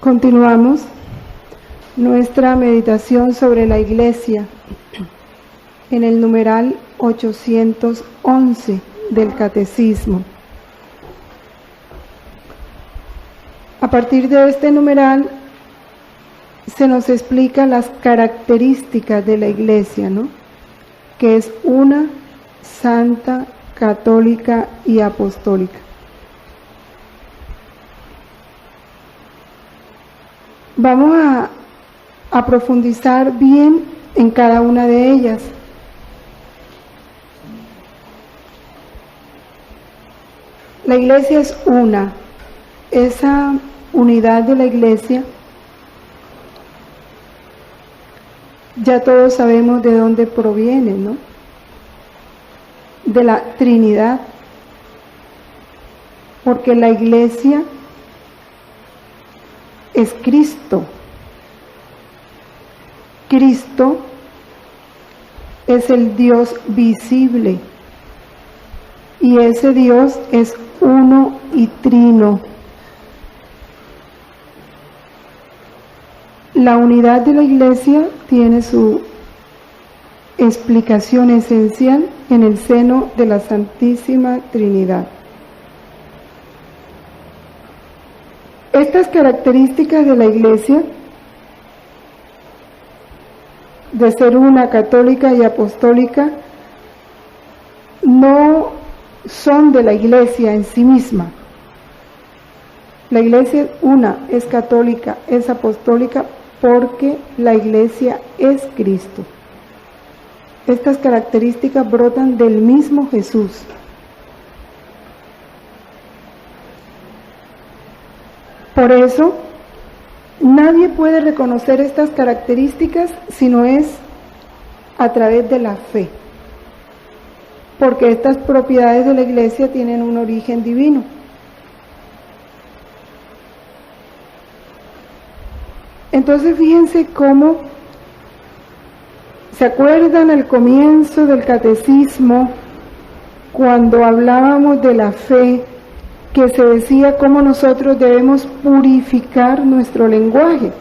Continuamos nuestra meditación sobre la Iglesia en el numeral 811 del Catecismo. A partir de este numeral se nos explica las características de la Iglesia, ¿no? Que es una, santa, católica y apostólica. Vamos a profundizar bien en cada una de ellas. La Iglesia es una. Esa unidad de la Iglesia, ya todos sabemos de dónde proviene, ¿no? De la Trinidad. Porque la Iglesia es Cristo. Cristo es el Dios visible y ese Dios es uno y trino. La unidad de la Iglesia tiene su explicación esencial en el seno de la Santísima Trinidad. Estas características de la Iglesia, de ser una, católica y apostólica, no son de la Iglesia en sí misma. La Iglesia es una, es católica, es apostólica, porque la Iglesia es Cristo. Estas características brotan del mismo Jesús. Por eso, nadie puede reconocer estas características si no es a través de la fe, porque estas propiedades de la Iglesia tienen un origen divino. Entonces fíjense cómo, ¿se acuerdan al comienzo del catecismo cuando hablábamos de la fe, que se decía cómo nosotros debemos purificar nuestro lenguaje?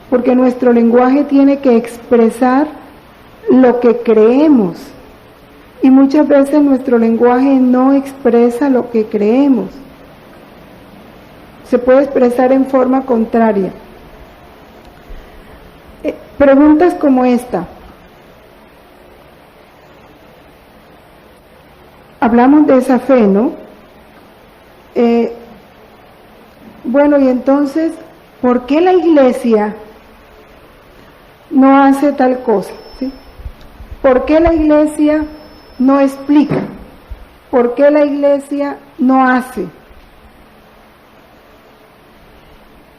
Porque nuestro lenguaje tiene que expresar lo que creemos y muchas veces nuestro lenguaje no expresa lo que creemos. Se puede expresar en forma contraria. Preguntas como esta. Hablamos de esa fe, ¿no? Bueno, y entonces, ¿por qué la Iglesia no hace tal cosa? ¿Sí? ¿Por qué la Iglesia no explica? ¿Por qué la Iglesia no hace?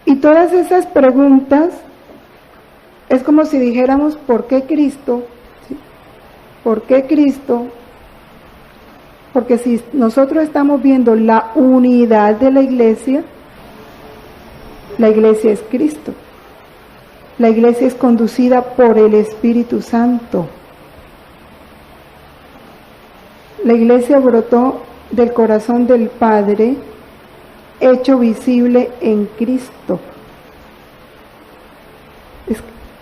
Y todas esas preguntas es como si dijéramos, ¿por qué Cristo? ¿Sí? ¿Por qué Cristo? Porque si nosotros estamos viendo la unidad de la Iglesia es Cristo. La Iglesia es conducida por el Espíritu Santo. La Iglesia brotó del corazón del Padre, hecho visible en Cristo.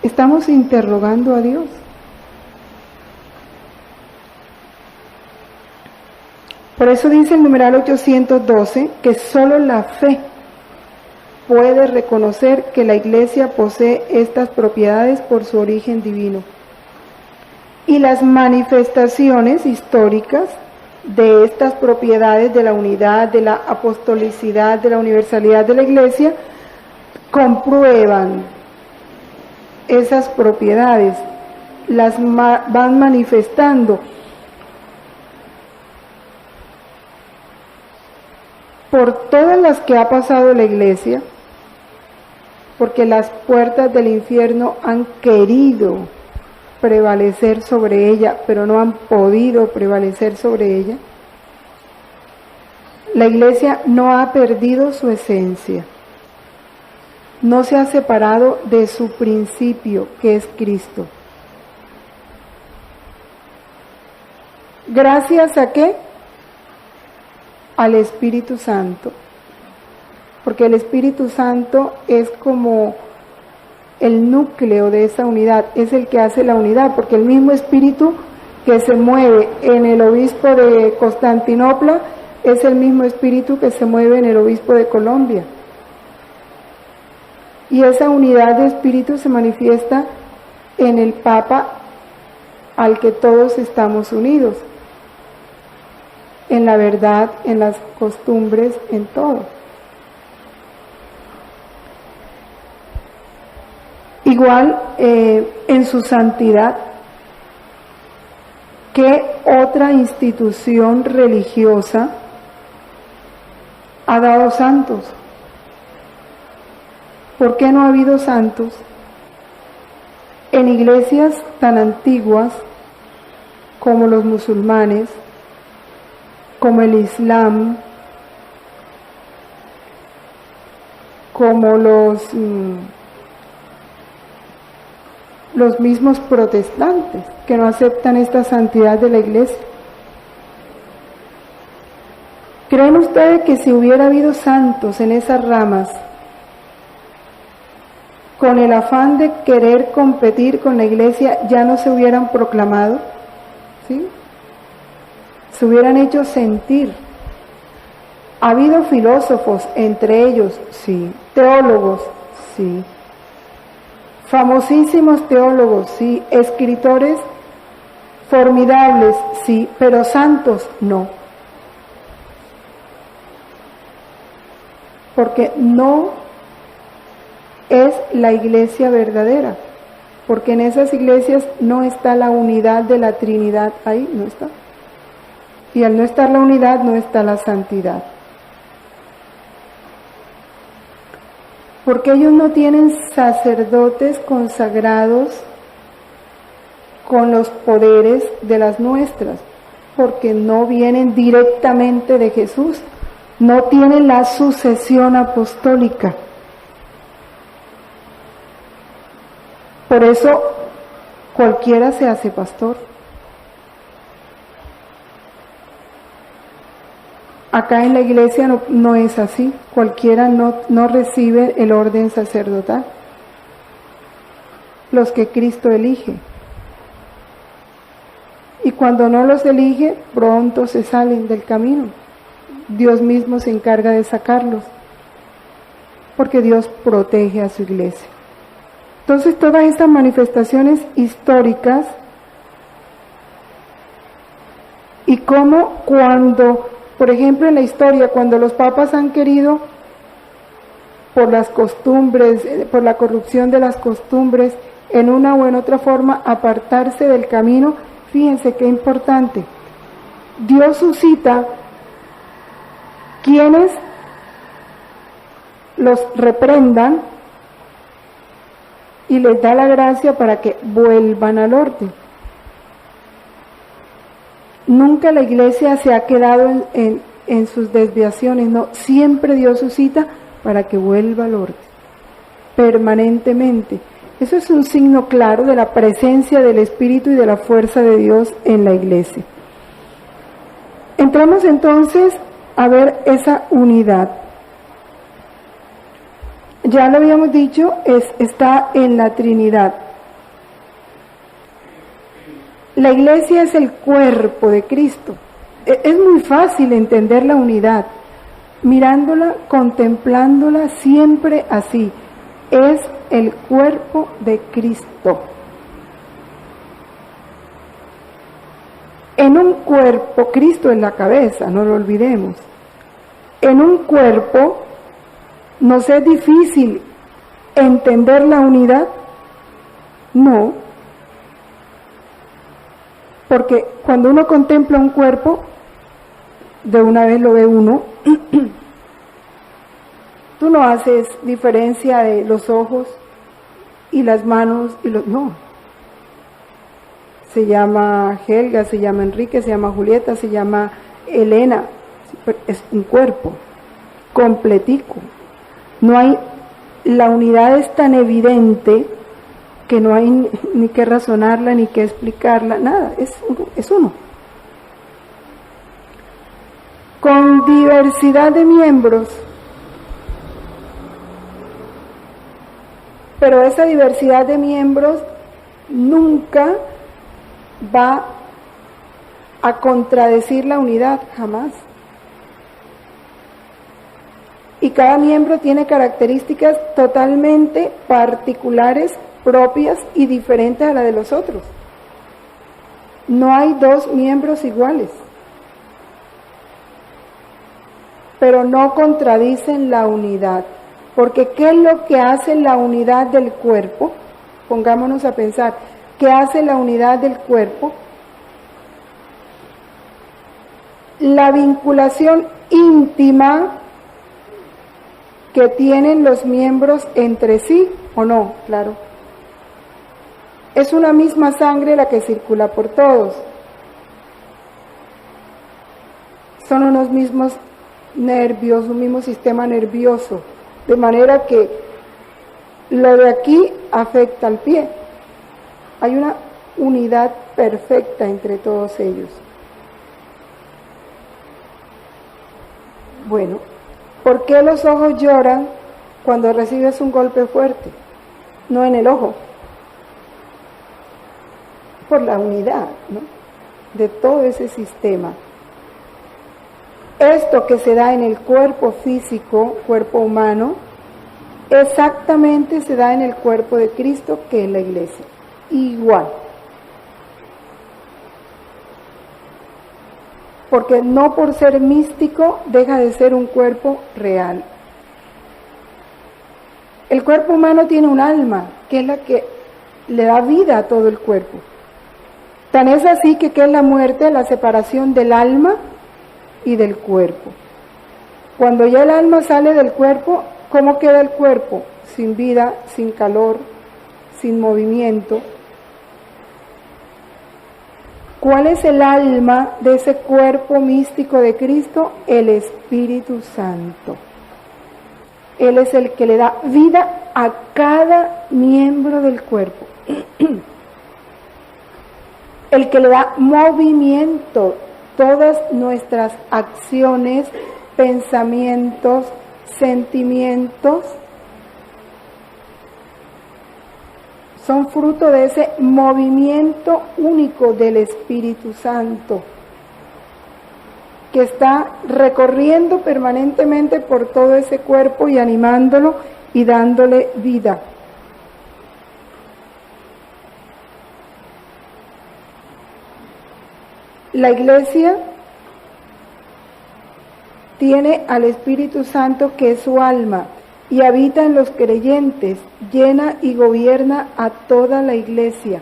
Estamos interrogando a Dios. Por eso dice el numeral 812 que solo la fe puede reconocer que la Iglesia posee estas propiedades por su origen divino. Y las manifestaciones históricas de estas propiedades de la unidad, de la apostolicidad, de la universalidad de la Iglesia, comprueban esas propiedades, las van manifestando. Por todas las que ha pasado la Iglesia, porque las puertas del infierno han querido prevalecer sobre ella, pero no han podido prevalecer sobre ella, la Iglesia no ha perdido su esencia, no se ha separado de su principio, que es Cristo. ¿Gracias a qué? Al Espíritu Santo. porque el Espíritu Santo es como el núcleo de esa unidad, es el que hace la unidad, porque el mismo Espíritu que se mueve en el obispo de Constantinopla es el mismo Espíritu que se mueve en el obispo de Colombia. Y esa unidad de espíritu se manifiesta en el Papa al que todos estamos unidos, en la verdad, en las costumbres, en todo. Igual en su santidad, ¿qué otra institución religiosa ha dado santos? ¿Por qué no ha habido santos en iglesias tan antiguas como los musulmanes, como el Islam, como los mismos protestantes que no aceptan esta santidad de la iglesia? ¿Creen ustedes que si hubiera habido santos en esas ramas, con el afán de querer competir con la iglesia, ya no se hubieran proclamado? ¿Sí? Se hubieran hecho sentir. ¿Ha habido filósofos entre ellos? Sí. ¿Teólogos? Sí. Famosísimos teólogos, sí. ¿Escritores formidables? Sí. Pero santos, no. Porque no es la iglesia verdadera, porque en esas iglesias no está la unidad de la Trinidad, ahí no está. Y al no estar la unidad, no está la santidad. Porque ellos no tienen sacerdotes consagrados con los poderes de las nuestras, porque no vienen directamente de Jesús, no tienen la sucesión apostólica. Por eso cualquiera se hace pastor. Acá en la iglesia no es así, cualquiera no recibe el orden sacerdotal. Los que Cristo elige. Y cuando no los elige, pronto se salen del camino. Dios mismo se encarga de sacarlos, porque Dios protege a su iglesia. Entonces todas estas manifestaciones históricas y cómo cuando, por ejemplo en la historia, cuando los papas han querido, por las costumbres, por la corrupción de las costumbres, en una o en otra forma apartarse del camino, fíjense qué importante, Dios suscita quienes los reprendan y les da la gracia para que vuelvan al orden. Nunca la iglesia se ha quedado en sus desviaciones, no, siempre Dios suscita para que vuelva al orden, permanentemente. Eso es un signo claro de la presencia del Espíritu y de la fuerza de Dios en la iglesia. Entramos entonces a ver esa unidad. Ya lo habíamos dicho, está en la Trinidad. La iglesia es el cuerpo de Cristo. Es muy fácil entender la unidad, mirándola, contemplándola siempre así. Es el cuerpo de Cristo. En un cuerpo, Cristo es la cabeza, no lo olvidemos. En un cuerpo ¿nos es difícil entender la unidad? No. Porque cuando uno contempla un cuerpo, de una vez lo ve uno. Tú no haces diferencia de los ojos y las manos y los... No. Se llama Helga, se llama Enrique, se llama Julieta, se llama Elena. Es un cuerpo completico. No hay, la unidad es tan evidente que no hay ni que razonarla, ni que explicarla, nada, es uno. Con diversidad de miembros, Pero esa diversidad de miembros nunca va a contradecir la unidad, jamás. Y cada miembro tiene características totalmente particulares, propias y diferentes a las de los otros. No hay dos miembros iguales, pero no contradicen la unidad. Porque ¿qué es lo que hace la unidad del cuerpo? Pongámonos a pensar, ¿qué hace la unidad del cuerpo? La vinculación íntima que tienen los miembros entre sí, ¿o no? Claro. Es una misma sangre la que circula por todos. Son unos mismos nervios, un mismo sistema nervioso, de manera que lo de aquí afecta al pie. Hay una unidad perfecta entre todos ellos. Bueno, ¿por qué los ojos lloran cuando recibes un golpe fuerte? No en el ojo. Por la unidad, ¿no?, de todo ese sistema. Esto que se da en el cuerpo físico, cuerpo humano, exactamente se da en el cuerpo de Cristo, que es la iglesia. Igual. Porque no por ser místico deja de ser un cuerpo real. El cuerpo humano tiene un alma, que es la que le da vida a todo el cuerpo. Tan es así que ¿qué es la muerte? La separación del alma y del cuerpo. Cuando ya el alma sale del cuerpo, ¿cómo queda el cuerpo? Sin vida, sin calor, sin movimiento. ¿Cuál es el alma de ese cuerpo místico de Cristo? El Espíritu Santo. Él es el que le da vida a cada miembro del cuerpo. El que le da movimiento. Todas nuestras acciones, pensamientos, sentimientos son fruto de ese movimiento único del Espíritu Santo, que está recorriendo permanentemente por todo ese cuerpo y animándolo y dándole vida. La iglesia tiene al Espíritu Santo, que es su alma, y habita en los creyentes, llena y gobierna a toda la iglesia.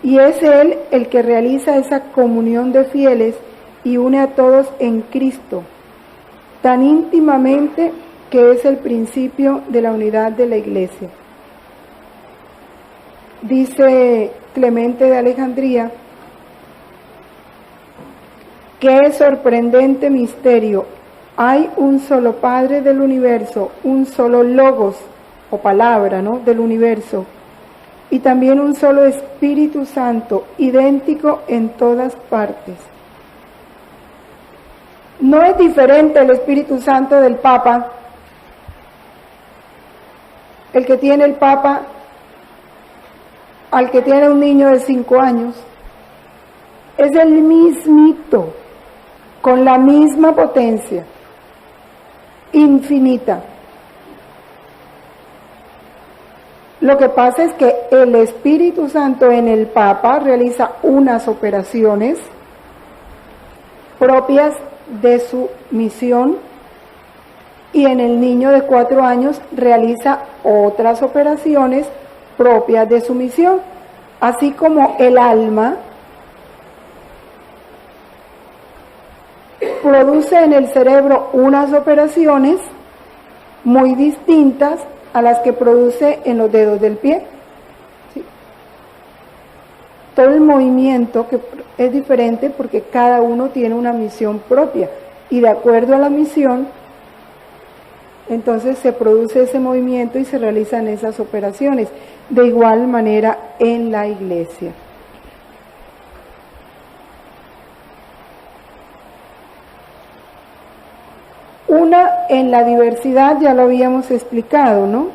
Y es Él el que realiza esa comunión de fieles y une a todos en Cristo, tan íntimamente que es el principio de la unidad de la iglesia. Dice Clemente de Alejandría: ¡qué sorprendente misterio! Hay un solo Padre del universo, un solo Logos, o palabra, ¿no?, del universo, y también un solo Espíritu Santo, idéntico en todas partes. No es diferente el Espíritu Santo del Papa, el que tiene el Papa, al que tiene un niño de 5 años. Es el mismito, con la misma potencia, infinita. Lo que pasa es que el Espíritu Santo en el Papa realiza unas operaciones propias de su misión, y en el niño de 4 años realiza otras operaciones propias de su misión, así como el alma produce en el cerebro unas operaciones muy distintas a las que produce en los dedos del pie. ¿Sí? Todo el movimiento que es diferente porque cada uno tiene una misión propia, y de acuerdo a la misión, entonces se produce ese movimiento y se realizan esas operaciones. De igual manera en la iglesia. Una en la diversidad, ya lo habíamos explicado, ¿no?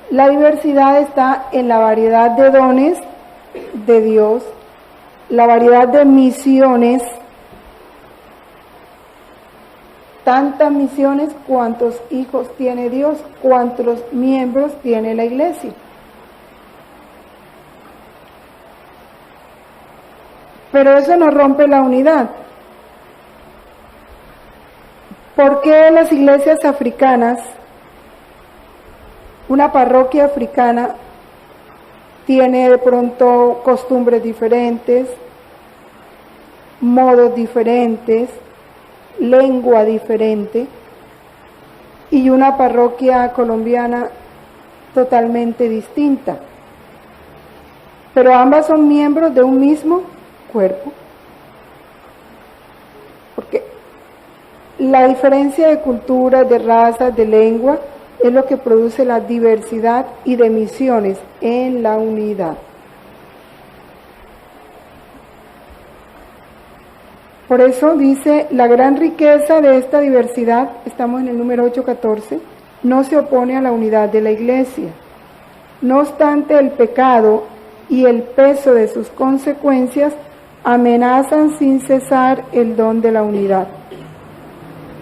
La diversidad está en la variedad de dones de Dios, la variedad de misiones, tantas misiones cuantos hijos tiene Dios, cuantos miembros tiene la iglesia. Pero eso no rompe la unidad. ¿Por qué las iglesias africanas, una parroquia africana, tiene de pronto costumbres diferentes, modos diferentes, lengua diferente, y una parroquia colombiana totalmente distinta? Pero ambas son miembros de un mismo cuerpo. Porque la diferencia de culturas, de razas, de lengua, es lo que produce la diversidad y de misiones en la unidad. Por eso dice, la gran riqueza de esta diversidad, estamos en el número 814, no se opone a la unidad de la iglesia. No obstante, el pecado y el peso de sus consecuencias amenazan sin cesar el don de la unidad.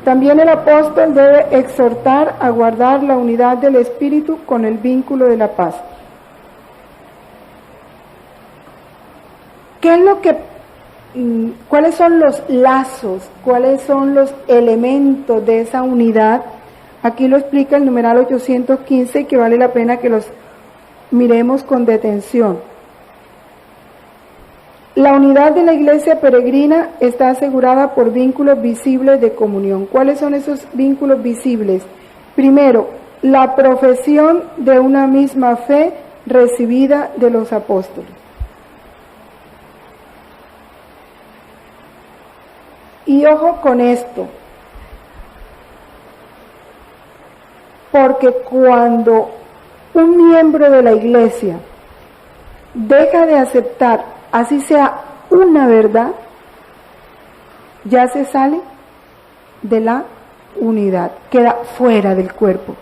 También el apóstol debe exhortar a guardar la unidad del Espíritu con el vínculo de la paz. ¿Qué es lo que, cuáles son los lazos, cuáles son los elementos de esa unidad? Aquí lo explica el numeral 815, que vale la pena que los miremos con detención. La unidad de la iglesia peregrina está asegurada por vínculos visibles de comunión. ¿Cuáles son esos vínculos visibles? Primero, la profesión de una misma fe recibida de los apóstoles. Y ojo con esto, porque cuando un miembro de la iglesia deja de aceptar, así sea una verdad, ya se sale de la unidad, queda fuera del cuerpo.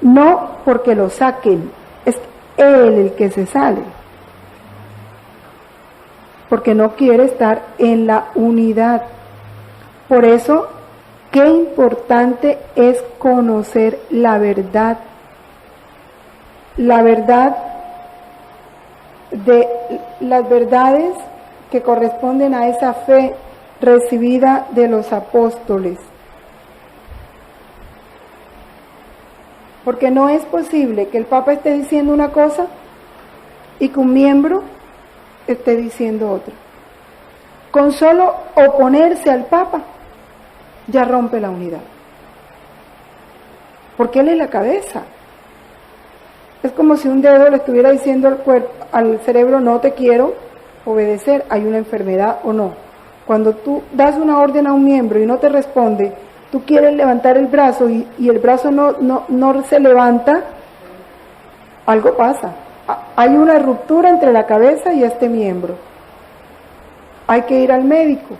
No porque lo saquen, es él el que se sale, porque no quiere estar en la unidad. Por eso, qué importante es conocer la verdad. La verdad de las verdades que corresponden a esa fe recibida de los apóstoles. Porque no es posible que el Papa esté diciendo una cosa y que un miembro esté diciendo otra. Con solo oponerse al Papa ya rompe la unidad. Porque él es la cabeza. Es como si un dedo le estuviera diciendo al cuerpo, al cerebro, no te quiero obedecer, hay una enfermedad o no. Cuando tú das una orden a un miembro y no te responde, tú quieres levantar el brazo y el brazo no se levanta, algo pasa. Hay una ruptura entre la cabeza y este miembro. Hay que ir al médico.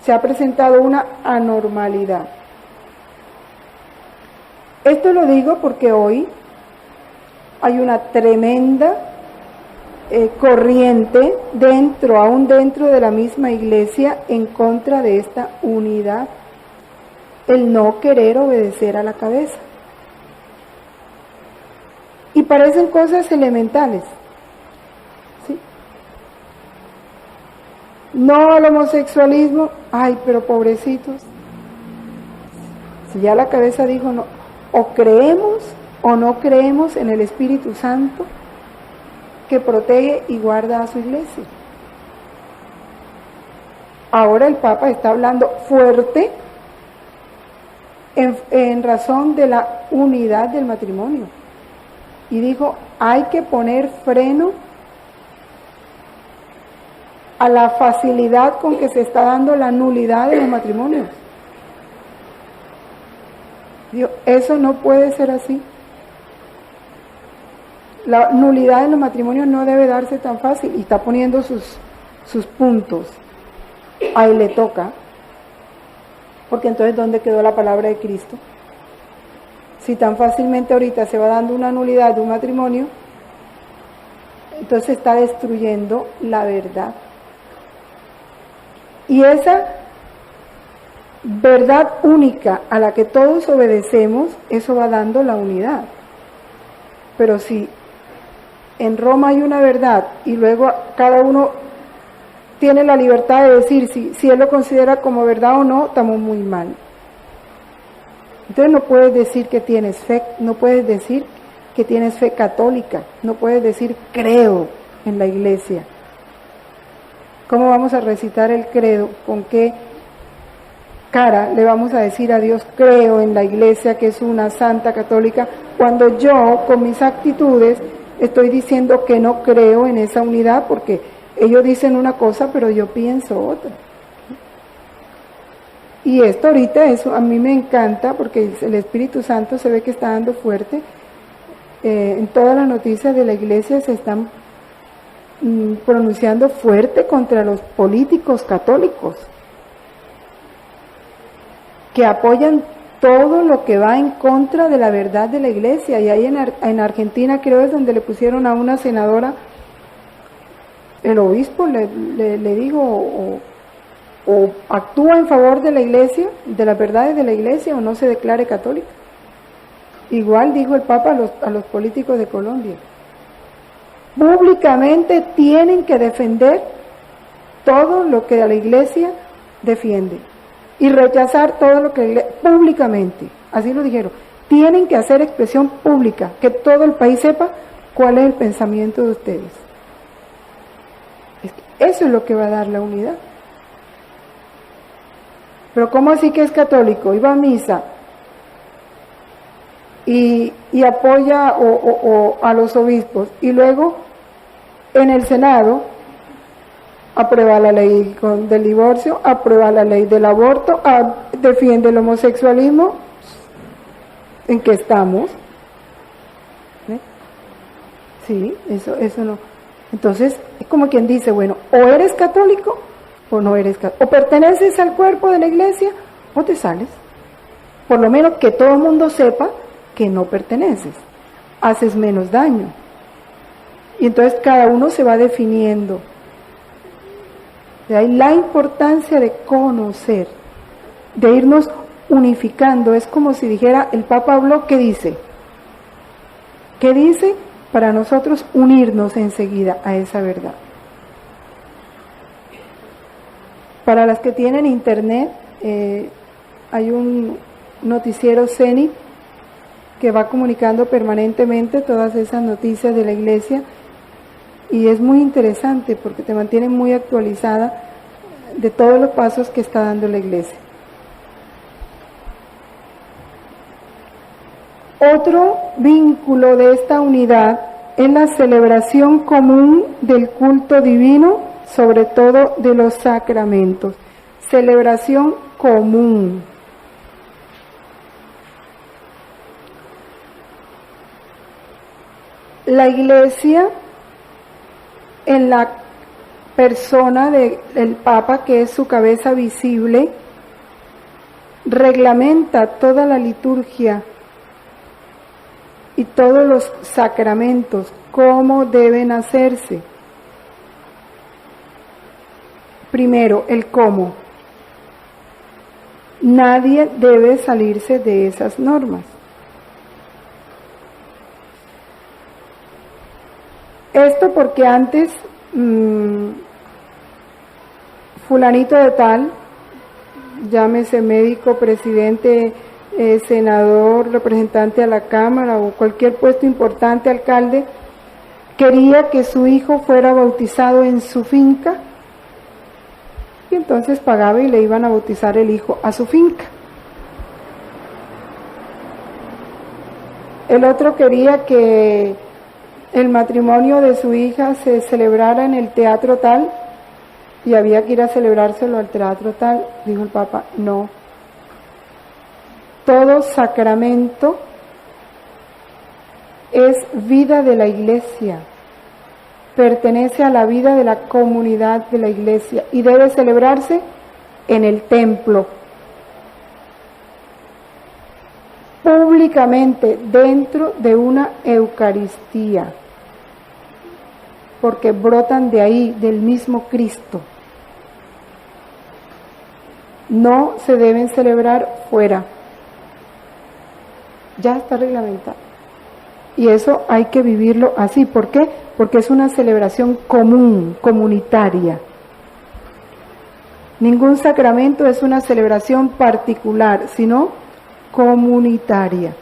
Se ha presentado una anormalidad. Esto lo digo porque hoy hay una tremenda corriente aún dentro de la misma iglesia en contra de esta unidad, el no querer obedecer a la cabeza. Y parecen cosas elementales, ¿sí? No al homosexualismo, ay, pero pobrecitos. Si ya la cabeza dijo no, o creemos o no creemos en el Espíritu Santo que protege y guarda a su iglesia. Ahora el Papa está hablando fuerte en razón de la unidad del matrimonio. Y dijo, hay que poner freno a la facilidad con que se está dando la nulidad de los matrimonios. Dijo, eso no puede ser así. La nulidad de los matrimonios no debe darse tan fácil, y está poniendo sus puntos. Ahí le toca, porque entonces ¿dónde quedó la palabra de Cristo? Si tan fácilmente ahorita se va dando una nulidad de un matrimonio, entonces está destruyendo la verdad. Y esa verdad única a la que todos obedecemos, eso va dando la unidad. Pero si en Roma hay una verdad y luego cada uno tiene la libertad de decir si él lo considera como verdad o no, estamos muy mal. Entonces no puedes decir que tienes fe, no puedes decir que tienes fe católica, no puedes decir creo en la iglesia. ¿Cómo vamos a recitar el credo? ¿Con qué cara le vamos a decir a Dios creo en la iglesia que es una santa católica, cuando yo con mis actitudes estoy diciendo que no creo en esa unidad porque ellos dicen una cosa pero yo pienso otra? Y esto ahorita eso a mí me encanta porque el Espíritu Santo se ve que está dando fuerte. En todas las noticias de la iglesia se están pronunciando fuerte contra los políticos católicos que apoyan todo lo que va en contra de la verdad de la iglesia. Y ahí en Argentina creo es donde le pusieron a una senadora, el obispo le dijo o actúa en favor de la iglesia, de las verdades de la iglesia, o no se declare católica. Igual dijo el Papa a los políticos de Colombia. Públicamente tienen que defender todo lo que la iglesia defiende y rechazar todo lo que públicamente, así lo dijeron, tienen que hacer expresión pública, que todo el país sepa cuál es el pensamiento de ustedes. Eso es lo que va a dar la unidad. Pero ¿cómo así que es católico? Iba a misa y apoya a los obispos y luego en el Senado aprueba la ley del divorcio, aprueba la ley del aborto, defiende el homosexualismo. ¿En qué estamos? Sí, eso no. Entonces es como quien dice, bueno, o eres católico o no eres católico, o perteneces al cuerpo de la iglesia o te sales. Por lo menos que todo el mundo sepa que no perteneces, haces menos daño. Y entonces cada uno se va definiendo. De ahí la importancia de conocer, de irnos unificando. Es como si dijera, el Papa habló, ¿qué dice? ¿Qué dice? Para nosotros unirnos enseguida a esa verdad. Para las que tienen internet, hay un noticiero CENI que va comunicando permanentemente todas esas noticias de la iglesia y es muy interesante porque te mantiene muy actualizada de todos los pasos que está dando la iglesia. Otro vínculo de esta unidad es la celebración común del culto divino, sobre todo de los sacramentos. Celebración común. La iglesia, en la persona del Papa, que es su cabeza visible, reglamenta toda la liturgia y todos los sacramentos, cómo deben hacerse. Primero, el cómo. Nadie debe salirse de esas normas. Esto porque antes fulanito de tal, llámese médico, presidente, senador, representante a la Cámara o cualquier puesto importante, alcalde, quería que su hijo fuera bautizado en su finca y entonces pagaba y le iban a bautizar el hijo a su finca. El otro quería que el matrimonio de su hija se celebrara en el teatro tal y había que ir a celebrárselo al teatro tal. Dijo el Papa, no. Todo sacramento es vida de la iglesia, pertenece a la vida de la comunidad de la iglesia y debe celebrarse en el templo, público. públicamente dentro de una Eucaristía, porque brotan de ahí, del mismo Cristo. No se deben celebrar fuera. Ya está reglamentado. Y eso hay que vivirlo así. ¿Por qué? Porque es una celebración común, comunitaria. Ningún sacramento es una celebración particular, sino comunitaria.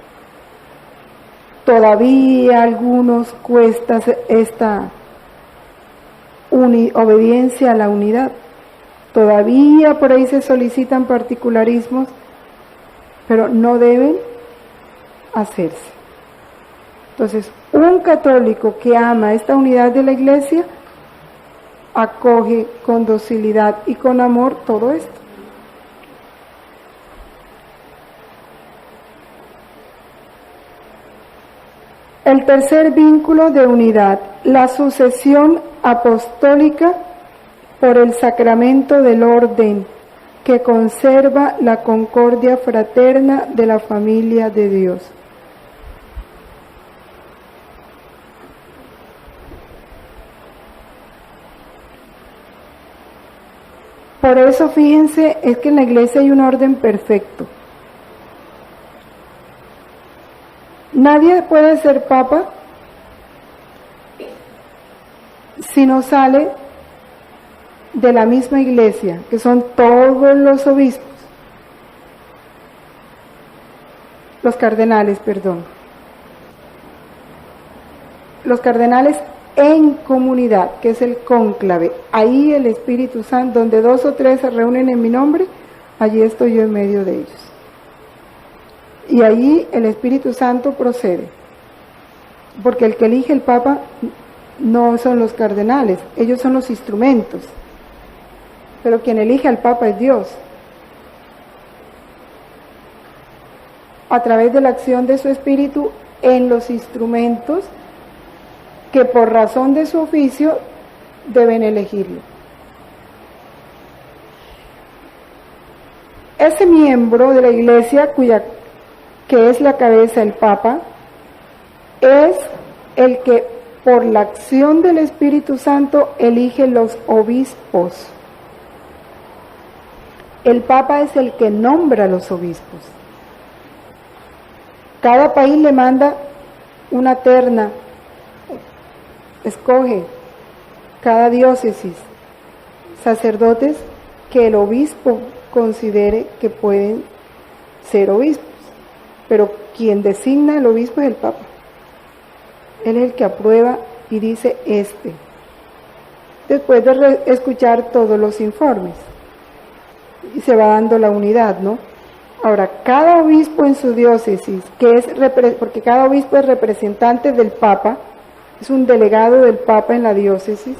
Todavía a algunos cuesta esta obediencia a la unidad. Todavía por ahí se solicitan particularismos, pero no deben hacerse. Entonces, un católico que ama esta unidad de la Iglesia, acoge con docilidad y con amor todo esto. El tercer vínculo de unidad, la sucesión apostólica por el sacramento del orden, que conserva la concordia fraterna de la familia de Dios. Por eso, fíjense, es que en la Iglesia hay un orden perfecto. Nadie puede ser papa si no sale de la misma Iglesia, que son todos los obispos, los cardenales, los cardenales en comunidad, que es el cónclave. Ahí el Espíritu Santo, donde 2 o 3 se reúnen en mi nombre, allí estoy yo en medio de ellos. Y allí el Espíritu Santo procede, porque el que elige el Papa no son los cardenales, ellos son los instrumentos, pero quien elige al Papa es Dios, a través de la acción de su Espíritu en los instrumentos que por razón de su oficio deben elegirlo. Ese miembro de la Iglesia que es la cabeza, el Papa, es el que por la acción del Espíritu Santo elige los obispos. El Papa es el que nombra a los obispos. Cada país le manda una terna, escoge cada diócesis sacerdotes que el obispo considere que pueden ser obispos, pero quien designa el obispo es el Papa. Él es el que aprueba y dice después de escuchar todos los informes, y se va dando la unidad, ¿no? Ahora, cada obispo en su diócesis, porque cada obispo es representante del Papa, es un delegado del Papa en la diócesis,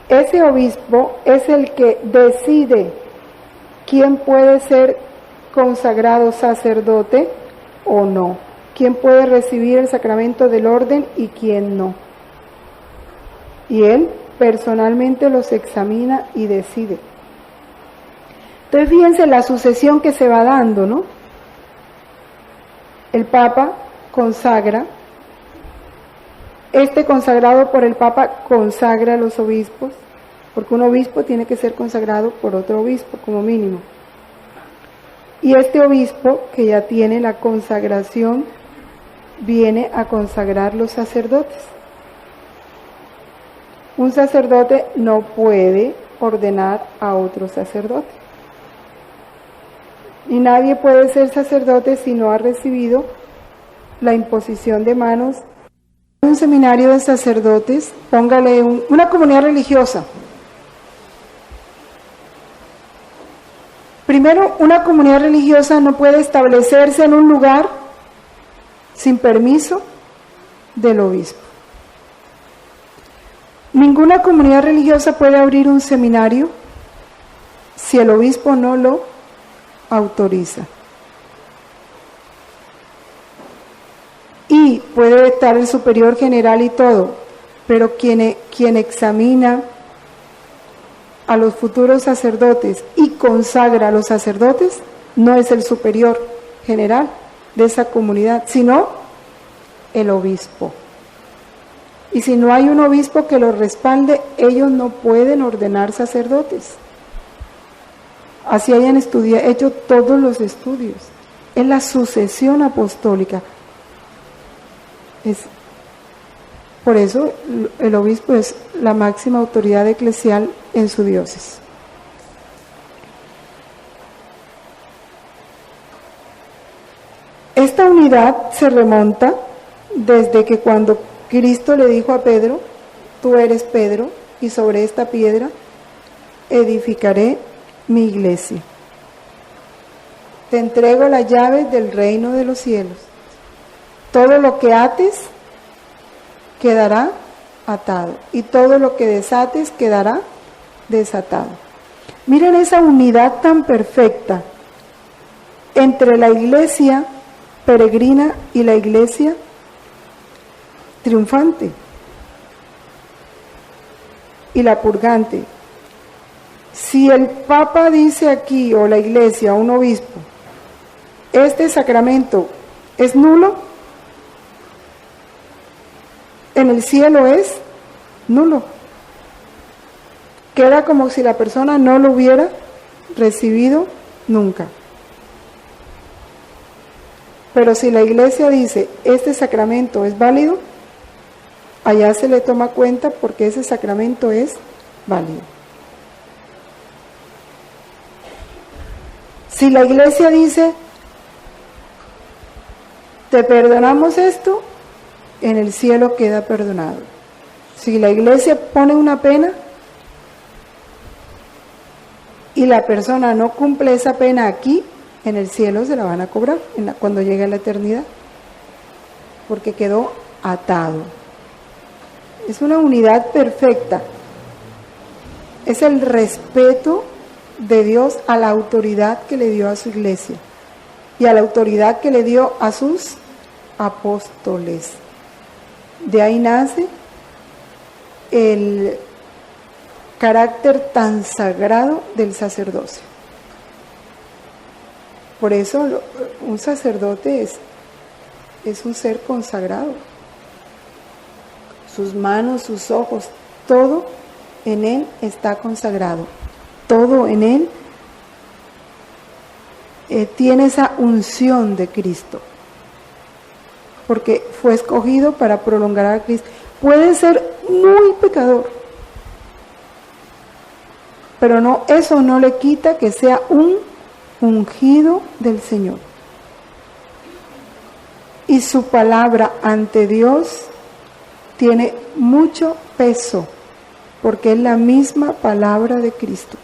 ese obispo es el que decide quién puede ser consagrado sacerdote o no, quién puede recibir el sacramento del orden y quién no. Y él personalmente los examina y decide. Entonces fíjense la sucesión que se va dando, ¿no? El Papa consagra, consagrado por el Papa consagra a los obispos, porque un obispo tiene que ser consagrado por otro obispo como mínimo. Y este obispo, que ya tiene la consagración, viene a consagrar los sacerdotes. Un sacerdote no puede ordenar a otro sacerdote. Y nadie puede ser sacerdote si no ha recibido la imposición de manos. Un seminario de sacerdotes, póngale una comunidad religiosa. Primero, una comunidad religiosa no puede establecerse en un lugar sin permiso del obispo. Ninguna comunidad religiosa puede abrir un seminario si el obispo no lo autoriza. Y puede estar el superior general y todo, pero quien examina a los futuros sacerdotes y consagra a los sacerdotes no es el superior general, de esa comunidad, sino el obispo. Y si no hay un obispo que los respalde, ellos no pueden ordenar sacerdotes. Así hayan hecho todos los estudios. Es la sucesión apostólica. Por eso el obispo es la máxima autoridad eclesial en su diócesis. Esta unidad se remonta desde que cuando Cristo le dijo a Pedro, tú eres Pedro, y sobre esta piedra edificaré mi iglesia. Te entrego las llaves del reino de los cielos. Todo lo que ates quedará atado, y todo lo que desates quedará desatado. Miren esa unidad tan perfecta entre la iglesia peregrina y la iglesia triunfante y la purgante. Si el Papa dice aquí, o la iglesia, o un obispo, este sacramento es nulo, en el cielo es nulo. Queda como si la persona no lo hubiera recibido nunca. Pero si la iglesia dice, este sacramento es válido, allá se le toma cuenta porque ese sacramento es válido. Si la iglesia dice, te perdonamos esto, en el cielo queda perdonado. Si la iglesia pone una pena y la persona no cumple esa pena aquí, en el cielo se la van a cobrar cuando llegue a la eternidad, porque quedó atado. Es una unidad perfecta. Es el respeto de Dios a la autoridad que le dio a su iglesia y a la autoridad que le dio a sus apóstoles. De ahí nace el carácter tan sagrado del sacerdocio. Por eso un sacerdote es un ser consagrado. Sus manos, sus ojos, todo en él está consagrado. Todo en él tiene esa unción de Cristo. Porque fue escogido para prolongar a Cristo. Puede ser muy pecador, pero no, eso no le quita que sea un ungido del Señor. Y su palabra ante Dios tiene mucho peso, porque es la misma palabra de Cristo.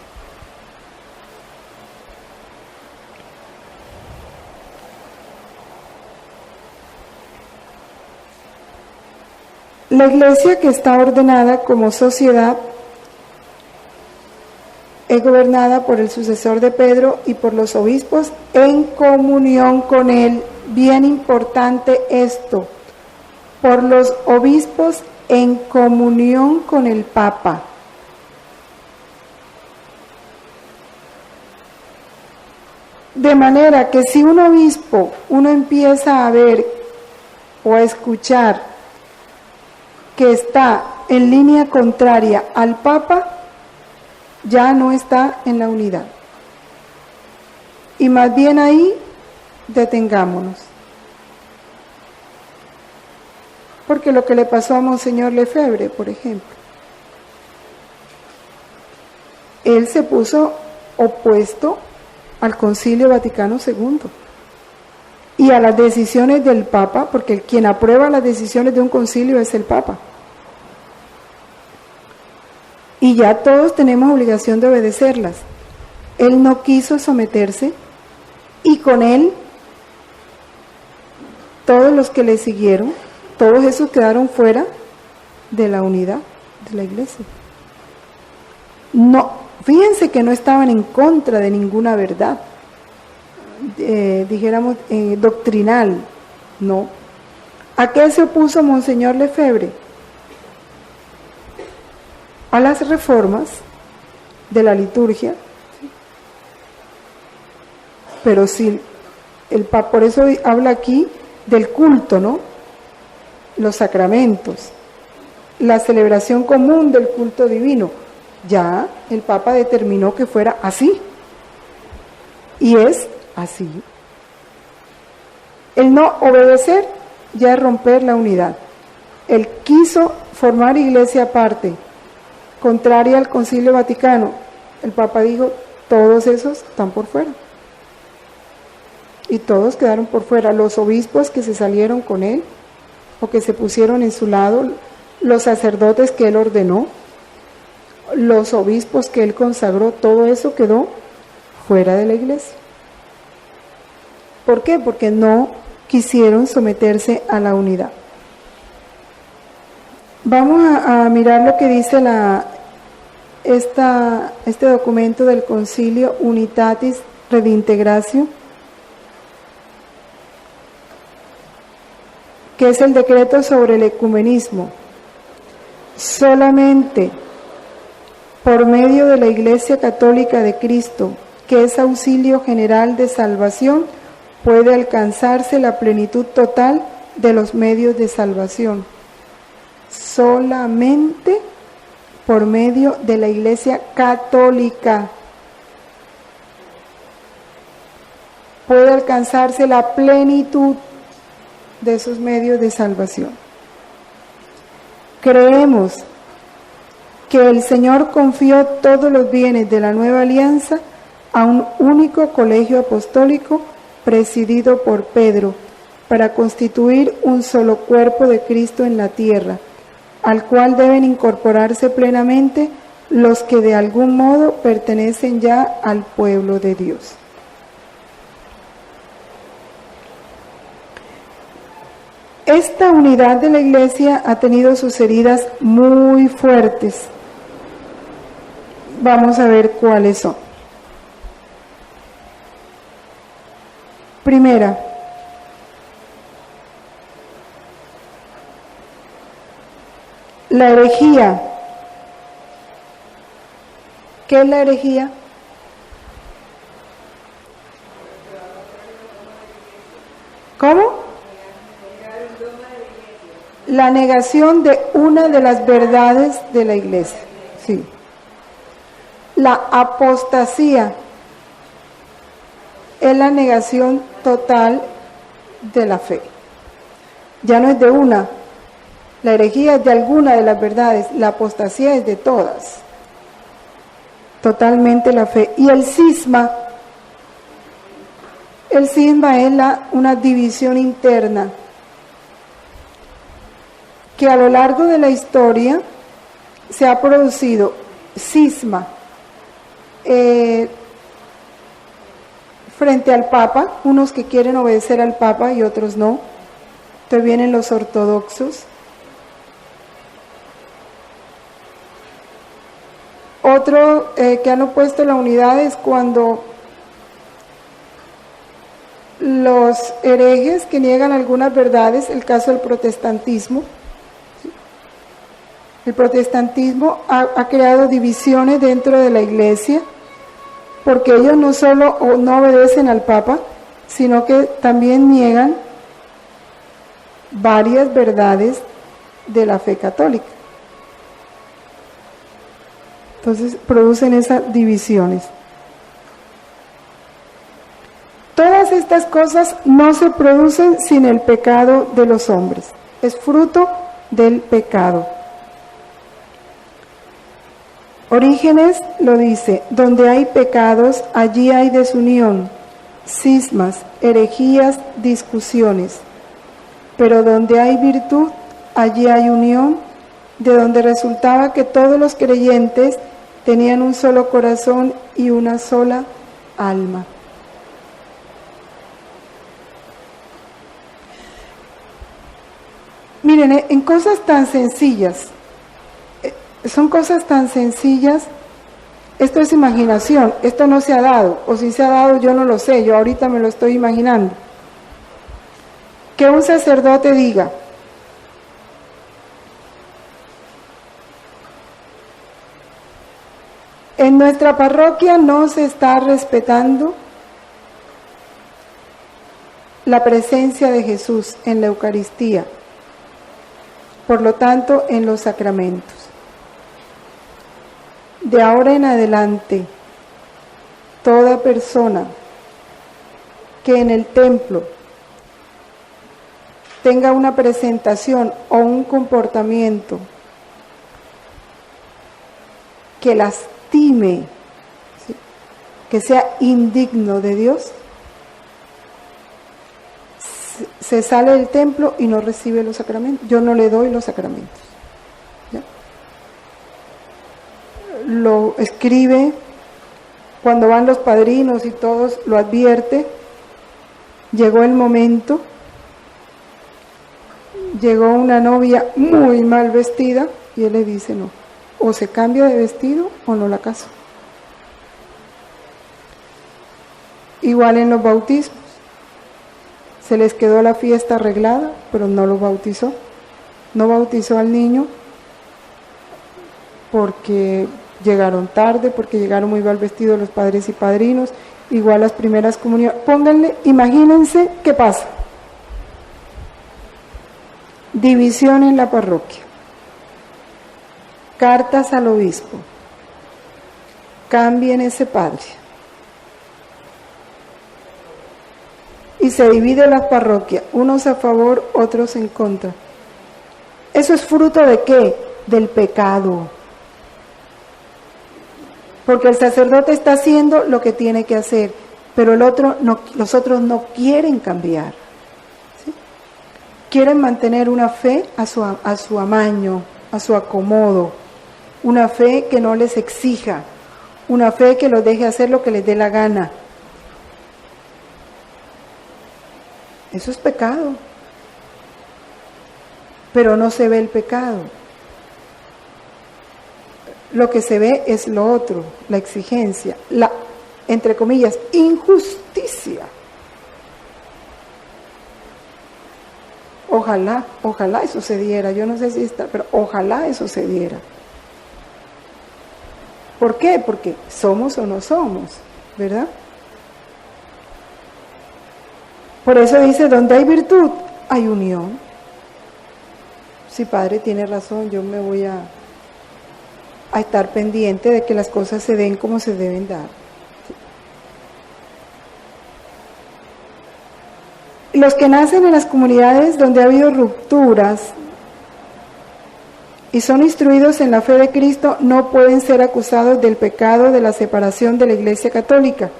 La iglesia, que está ordenada como sociedad, es gobernada por el sucesor de Pedro y por los obispos en comunión con él. Bien importante esto, por los obispos en comunión con el Papa. De manera que si un obispo, uno empieza a ver o a escuchar que está en línea contraria al Papa, ya no está en la unidad. Y más bien ahí detengámonos. Porque lo que le pasó a Monseñor Lefebvre, por ejemplo, él se puso opuesto al Concilio Vaticano II y a las decisiones del Papa, porque quien aprueba las decisiones de un concilio es el Papa. Y ya todos tenemos obligación de obedecerlas. Él no quiso someterse, y con él todos los que le siguieron, todos esos quedaron fuera de la unidad de la iglesia. No, fíjense que no estaban en contra de ninguna verdad, dijéramos doctrinal, no. ¿A qué se opuso Monseñor Lefebvre? A las reformas de la liturgia, pero si Por eso habla aquí del culto, ¿no? Los sacramentos, la celebración común del culto divino. Ya el Papa determinó que fuera así. Y es así. El no obedecer ya es romper la unidad. Él quiso formar iglesia aparte, contraria al Concilio Vaticano. El Papa dijo, todos esos están por fuera. Y todos quedaron por fuera. Los obispos que se salieron con él, o que se pusieron en su lado, los sacerdotes que él ordenó, los obispos que él consagró, todo eso quedó fuera de la iglesia. ¿Por qué? Porque no quisieron someterse a la unidad. Vamos a mirar lo que dice este documento del Concilio Unitatis Redintegratio, que es el decreto sobre el ecumenismo. Solamente por medio de la Iglesia Católica de Cristo, que es auxilio general de salvación, puede alcanzarse la plenitud total de los medios de salvación. Solamente por medio de la Iglesia Católica puede alcanzarse la plenitud de esos medios de salvación. Creemos que el Señor confió todos los bienes de la nueva alianza a un único colegio apostólico presidido por Pedro, para constituir un solo cuerpo de Cristo en la tierra, al cual deben incorporarse plenamente los que de algún modo pertenecen ya al pueblo de Dios. Esta unidad de la Iglesia ha tenido sus heridas muy fuertes. Vamos a ver cuáles son. Primera, la herejía. ¿Qué es la herejía? ¿Cómo? La negación de una de las verdades de la Iglesia. Sí. La apostasía es la negación total de la fe. Ya no es de una. La herejía es de alguna de las verdades. La apostasía es de todas. Totalmente la fe. Y el cisma es una división interna que a lo largo de la historia se ha producido cisma frente al Papa, unos que quieren obedecer al Papa y otros no. Entonces vienen los ortodoxos. Otro que han opuesto la unidad es cuando los herejes que niegan algunas verdades, el caso del protestantismo. El protestantismo ha creado divisiones dentro de la Iglesia, porque ellos no solo no obedecen al Papa, sino que también niegan varias verdades de la fe católica. Entonces producen esas divisiones. Todas estas cosas no se producen sin el pecado de los hombres. Es fruto del pecado. Orígenes lo dice: donde hay pecados, allí hay desunión, cismas, herejías, discusiones. Pero donde hay virtud, allí hay unión, de donde resultaba que todos los creyentes tenían un solo corazón y una sola alma. Miren, en cosas tan sencillas, son cosas tan sencillas, esto es imaginación, esto no se ha dado, o si se ha dado yo no lo sé, yo ahorita me lo estoy imaginando. Que un sacerdote diga: en nuestra parroquia no se está respetando la presencia de Jesús en la Eucaristía, por lo tanto en los sacramentos. De ahora en adelante, toda persona que en el templo tenga una presentación o un comportamiento que lastime, ¿sí?, que sea indigno de Dios, se sale del templo y no recibe los sacramentos. Yo no le doy los sacramentos. ¿Ya? Lo escribe cuando van los padrinos y todos, lo advierte. Llegó el momento, llegó una novia muy mal vestida y él le dice no, o se cambia de vestido o no la caso. Igual en los bautismos, se les quedó la fiesta arreglada, pero no los bautizó, no bautizó al niño porque llegaron tarde, porque llegaron muy mal vestidos los padres y padrinos. Igual las primeras comuniones, pónganle, imagínense qué pasa. División en la parroquia, cartas al obispo, cambien ese padre. Y se divide la parroquia, unos a favor, otros en contra. ¿Eso es fruto de qué? Del pecado. Porque el sacerdote está haciendo lo que tiene que hacer, pero los otros no quieren cambiar, ¿sí? Quieren mantener una fe a su amaño, a su acomodo, una fe que no les exija, una fe que los deje hacer lo que les dé la gana. Eso es pecado, pero no se ve el pecado. Lo que se ve es lo otro, la exigencia, la, entre comillas, injusticia. Ojalá eso se diera, yo no sé si está, pero ojalá eso se diera. ¿Por qué? Porque somos o no somos, ¿verdad? Por eso dice, donde hay virtud, hay unión. Sí, padre, tiene razón, yo me voy a estar pendiente de que las cosas se den como se deben dar. Los que nacen en las comunidades donde ha habido rupturas y son instruidos en la fe de Cristo no pueden ser acusados del pecado de la separación de la Iglesia Católica.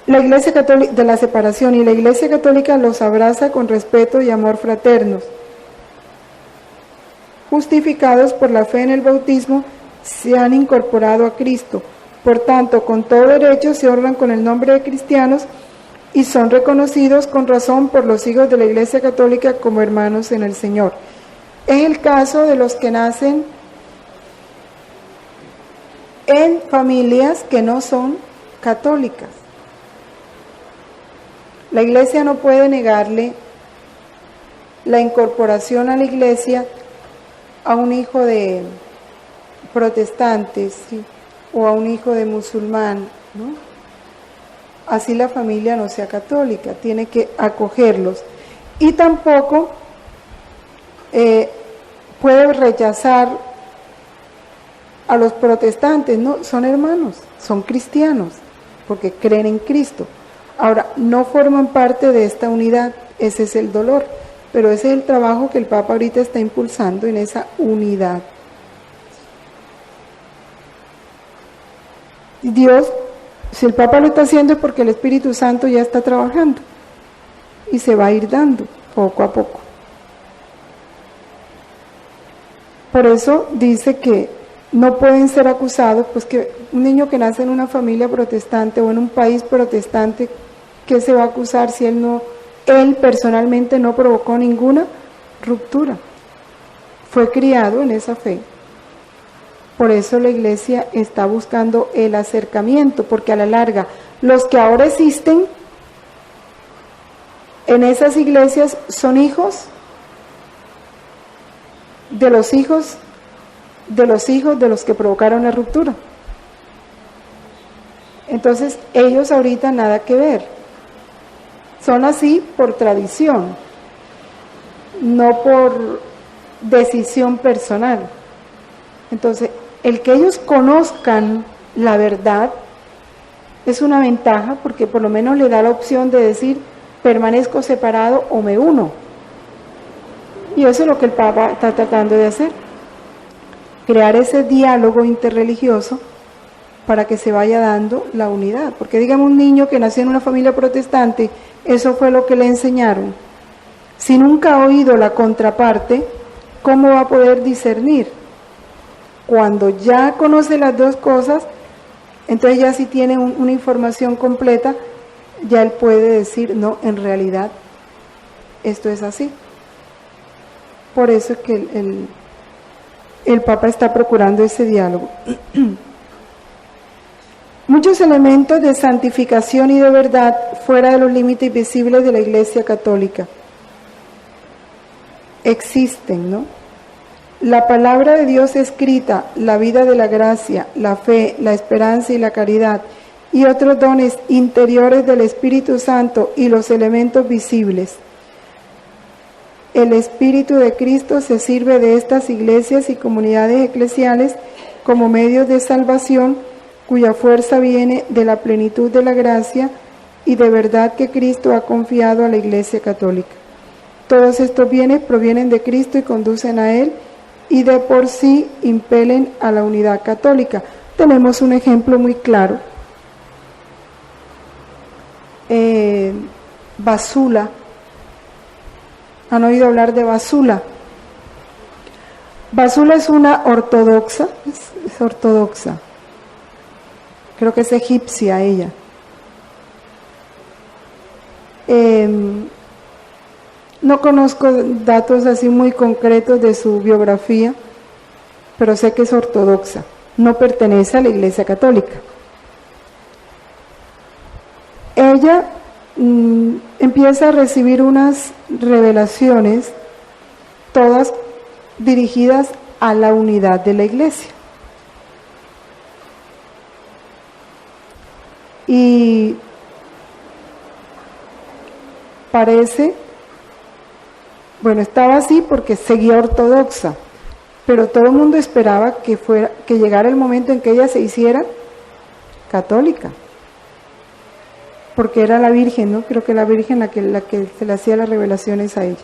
La Iglesia Católica de la separación, y la Iglesia Católica los abraza con respeto y amor fraternos. Justificados por la fe en el bautismo, se han incorporado a Cristo. Por tanto, con todo derecho se honran con el nombre de cristianos y son reconocidos con razón por los hijos de la Iglesia Católica como hermanos en el Señor. Es el caso de los que nacen en familias que no son católicas. La Iglesia no puede negarle la incorporación a la Iglesia a un hijo de protestantes, ¿sí?, o a un hijo de musulmán, ¿no? Así la familia no sea católica, tiene que acogerlos. Y tampoco puede rechazar a los protestantes, no, son hermanos, son cristianos, porque creen en Cristo. Ahora, no forman parte de esta unidad, ese es el dolor, pero ese es el trabajo que el Papa ahorita está impulsando en esa unidad. Dios, si el Papa lo está haciendo es porque el Espíritu Santo ya está trabajando y se va a ir dando poco a poco. Por eso dice que no pueden ser acusados, pues que un niño que nace en una familia protestante o en un país protestante, ¿qué se va a acusar si él personalmente no provocó ninguna ruptura? Fue criado en esa fe. Por eso la Iglesia está buscando el acercamiento, porque a la larga, los que ahora existen en esas iglesias son hijos de los hijos de los que provocaron la ruptura. Entonces, ellos ahorita nada que ver. son así por tradición, no por decisión personal. Entonces, el que ellos conozcan la verdad es una ventaja, porque por lo menos le da la opción de decir, permanezco separado o me uno. Y eso es lo que el Papa está tratando de hacer, crear ese diálogo interreligioso para que se vaya dando la unidad. Porque digamos, un niño que nació en una familia protestante, eso fue lo que le enseñaron. Si nunca ha oído la contraparte, ¿cómo va a poder discernir? Cuando ya conoce las dos cosas, entonces ya si tiene una información completa, ya él puede decir, no, en realidad esto es así. Por eso es que el Papa está procurando ese diálogo. Muchos elementos de santificación y de verdad fuera de los límites visibles de la Iglesia Católica existen, ¿no? La palabra de Dios escrita, la vida de la gracia, la fe, la esperanza y la caridad, y otros dones interiores del Espíritu Santo y los elementos visibles. El Espíritu de Cristo se sirve de estas iglesias y comunidades eclesiales como medios de salvación, cuya fuerza viene de la plenitud de la gracia y de verdad que Cristo ha confiado a la Iglesia Católica. Todos estos bienes provienen de Cristo y conducen a Él, y de por sí impelen a la unidad católica. Tenemos un ejemplo muy claro. Basula. ¿Han oído hablar de Basula? Basula es una ortodoxa, es ortodoxa. Creo que es egipcia ella. No conozco datos así muy concretos de su biografía, pero sé que es ortodoxa, no pertenece a la Iglesia Católica. Ella empieza a recibir unas revelaciones, todas dirigidas a la unidad de la Iglesia. Y parece, bueno, estaba así porque seguía ortodoxa, pero todo el mundo esperaba que llegara el momento en que ella se hiciera católica, porque era la Virgen, ¿no? Creo que la Virgen la que se le hacía las revelaciones a ella.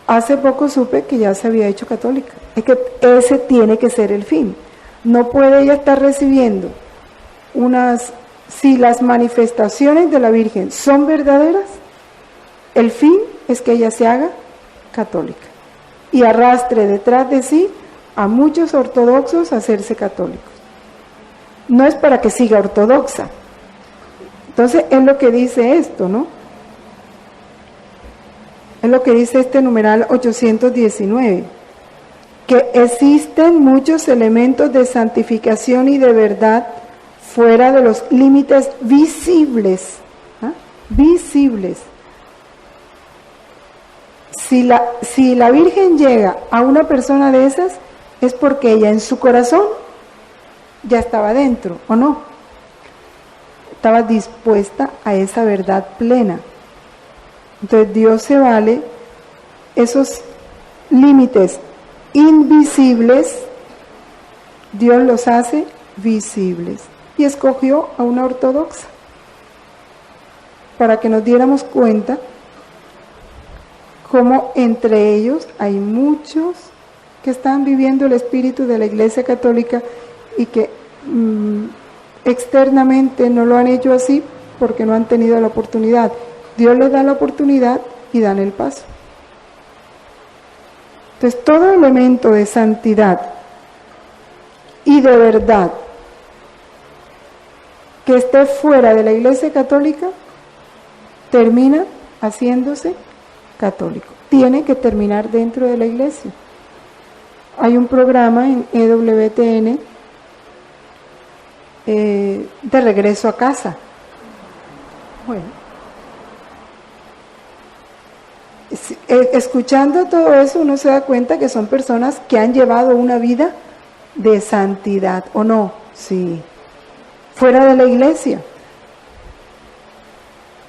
Hace poco supe que ya se había hecho católica. Es que ese tiene que ser el fin. No puede ella estar recibiendo si las manifestaciones de la Virgen son verdaderas, el fin es que ella se haga católica y arrastre detrás de sí a muchos ortodoxos a hacerse católicos. No es para que siga ortodoxa. Entonces es lo que dice esto, ¿no? Es lo que dice este numeral 819, que existen muchos elementos de santificación y de verdad fuera de los límites visibles, ¿ah? Visibles. Si la Virgen llega a una persona de esas, es porque ella en su corazón ya estaba dentro, ¿o no? Estaba dispuesta a esa verdad plena. Entonces Dios se vale esos límites invisibles, Dios los hace visibles. Y escogió a una ortodoxa para que nos diéramos cuenta cómo entre ellos hay muchos que están viviendo el espíritu de la Iglesia Católica y que externamente no lo han hecho así porque no han tenido la oportunidad. Dios les da la oportunidad y dan el paso. Entonces, todo elemento de santidad y de verdad que esté fuera de la Iglesia Católica termina haciéndose católico. Tiene que terminar dentro de la Iglesia. Hay un programa en EWTN de regreso a casa. Bueno, escuchando todo eso uno se da cuenta que son personas que han llevado una vida de santidad, ¿o no? Sí, fuera de la Iglesia.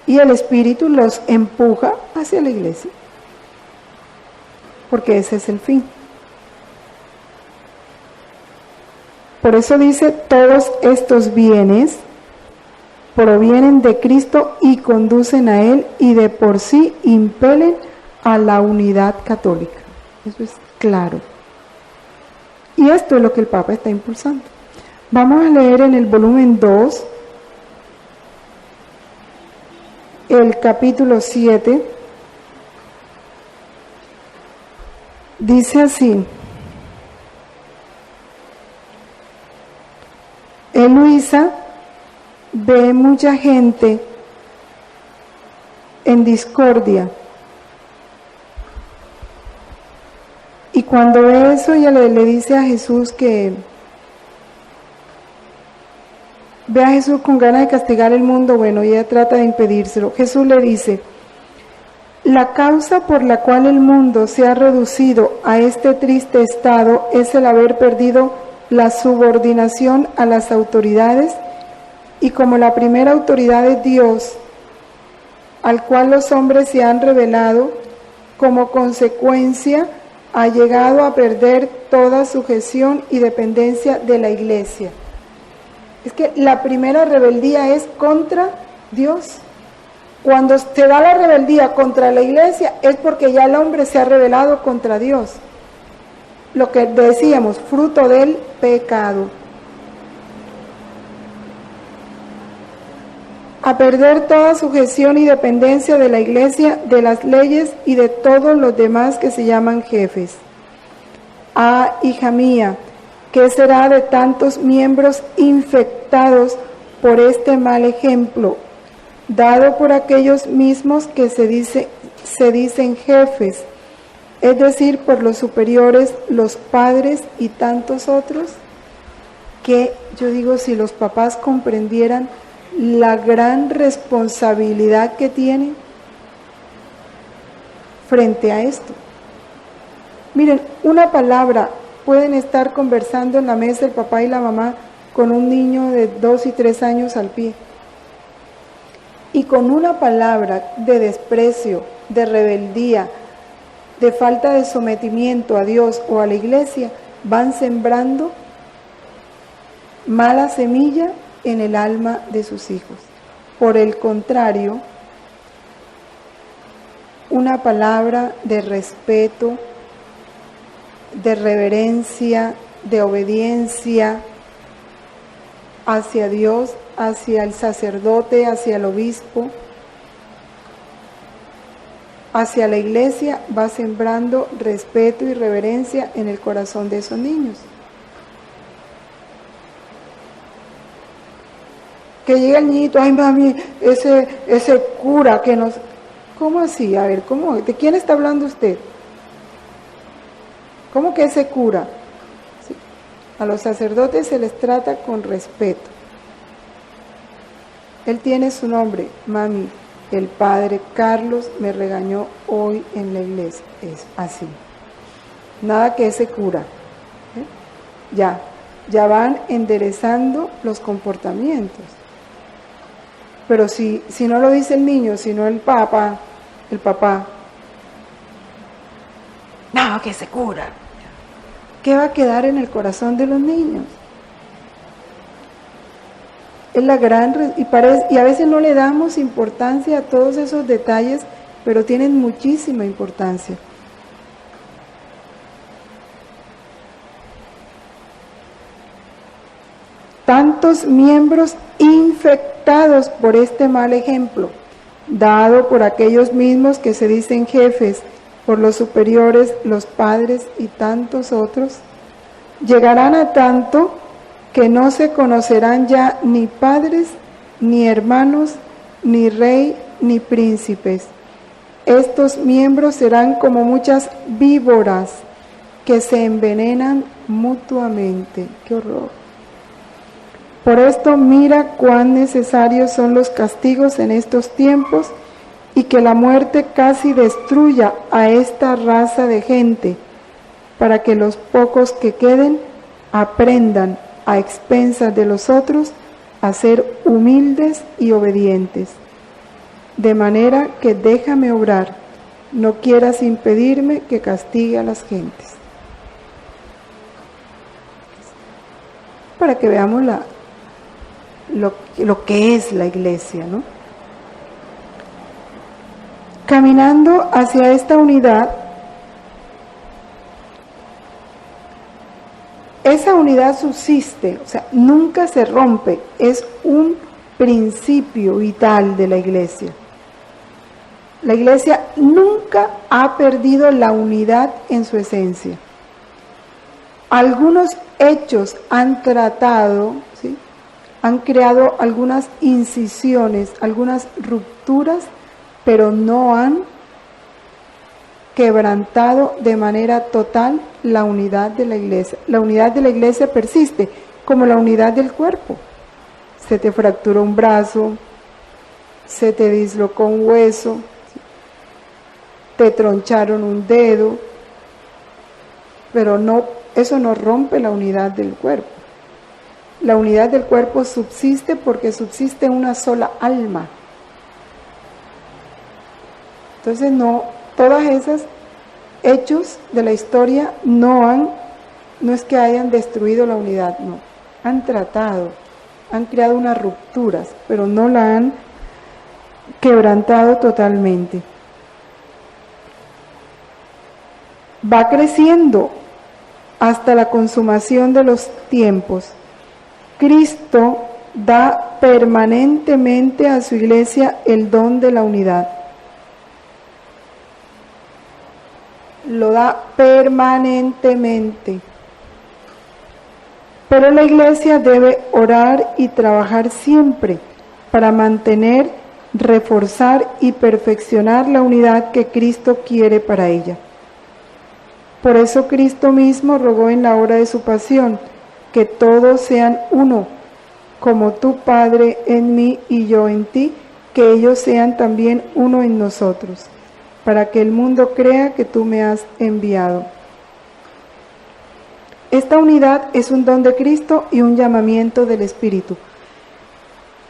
y el Espíritu los empuja hacia la iglesia, porque ese es el fin. Por eso dice, todos estos bienes provienen de Cristo y conducen a Él y de por sí impelen a la unidad católica. Eso es claro. Y esto es lo que el Papa está impulsando. Vamos a leer en el volumen 2, el capítulo 7, dice así: Luisa ve mucha gente en discordia, y cuando ve eso ella le dice a Jesús que ve a Jesús con ganas de castigar el mundo, bueno, y ella trata de impedírselo. Jesús le dice: la causa por la cual el mundo se ha reducido a este triste estado es el haber perdido la subordinación a las autoridades, y como la primera autoridad es Dios, al cual los hombres se han rebelado, como consecuencia ha llegado a perder toda sujeción y dependencia de la iglesia. Es que la primera rebeldía es contra Dios. Cuando se da la rebeldía contra la iglesia es porque ya el hombre se ha rebelado contra Dios. Lo que decíamos, fruto del pecado. A perder toda sujeción y dependencia de la iglesia, de las leyes y de todos los demás que se llaman jefes. Ah, hija mía, ¿qué será de tantos miembros infectados por este mal ejemplo, dado por aquellos mismos que se dicen jefes, es decir, por los superiores, los padres y tantos otros? Que yo digo, si los papás comprendieran la gran responsabilidad que tienen frente a esto. Miren, una palabra, pueden estar conversando en la mesa el papá y la mamá con un niño de 2 y 3 años al pie, y con una palabra de desprecio, de rebeldía, de falta de sometimiento a Dios o a la iglesia, van sembrando mala semilla en el alma de sus hijos. Por el contrario, una palabra de respeto, de reverencia, de obediencia hacia Dios, hacia el sacerdote, hacia el obispo, hacia la iglesia, va sembrando respeto y reverencia en el corazón de esos niños. Que llega el niñito, ay mami, ese cura que nos... ¿Cómo así? A ver, ¿cómo? ¿De quién está hablando usted? ¿Cómo que ese cura? Sí. A los sacerdotes se les trata con respeto. Él tiene su nombre, mami. El padre Carlos me regañó hoy en la iglesia. Es así. Nada que ese cura. Ya van enderezando los comportamientos. Pero si no lo dice el niño, sino el papá, no, que se cura. ¿Qué va a quedar en el corazón de los niños? Es la gran... Y a veces no le damos importancia a todos esos detalles, pero tienen muchísima importancia. Tantos miembros infectados por este mal ejemplo, dado por aquellos mismos que se dicen jefes, por los superiores, los padres y tantos otros, llegarán a tanto que no se conocerán ya ni padres, ni hermanos, ni rey, ni príncipes. Estos miembros serán como muchas víboras que se envenenan mutuamente. ¡Qué horror! Por esto mira cuán necesarios son los castigos en estos tiempos, y que la muerte casi destruya a esta raza de gente, para que los pocos que queden aprendan a expensas de los otros a ser humildes y obedientes. de manera que déjame obrar, no quieras impedirme que castigue a las gentes. Para que veamos lo que es la iglesia, ¿no? Caminando hacia esta unidad, esa unidad subsiste, o sea, nunca se rompe, es un principio vital de la iglesia. La iglesia nunca ha perdido la unidad en su esencia. Algunos hechos han tratado, ¿sí?, han creado algunas incisiones, algunas rupturas, pero no han quebrantado de manera total la unidad de la iglesia. La unidad de la iglesia persiste como la unidad del cuerpo. Se te fracturó un brazo, se te dislocó un hueso, te troncharon un dedo, pero no, eso no rompe la unidad del cuerpo. La unidad del cuerpo subsiste porque subsiste una sola alma. Entonces no, todas esas hechos de la historia no es que hayan destruido la unidad, no, han tratado, han creado unas rupturas, pero no la han quebrantado totalmente. Va creciendo hasta la consumación de los tiempos. Cristo da permanentemente a su iglesia el don de la unidad. Lo da permanentemente. Pero la iglesia debe orar y trabajar siempre para mantener, reforzar y perfeccionar la unidad que Cristo quiere para ella. Por eso Cristo mismo rogó en la hora de su pasión que todos sean uno, como tu Padre en mí y yo en ti, que ellos sean también uno en nosotros, para que el mundo crea que tú me has enviado. Esta unidad es un don de Cristo y un llamamiento del Espíritu.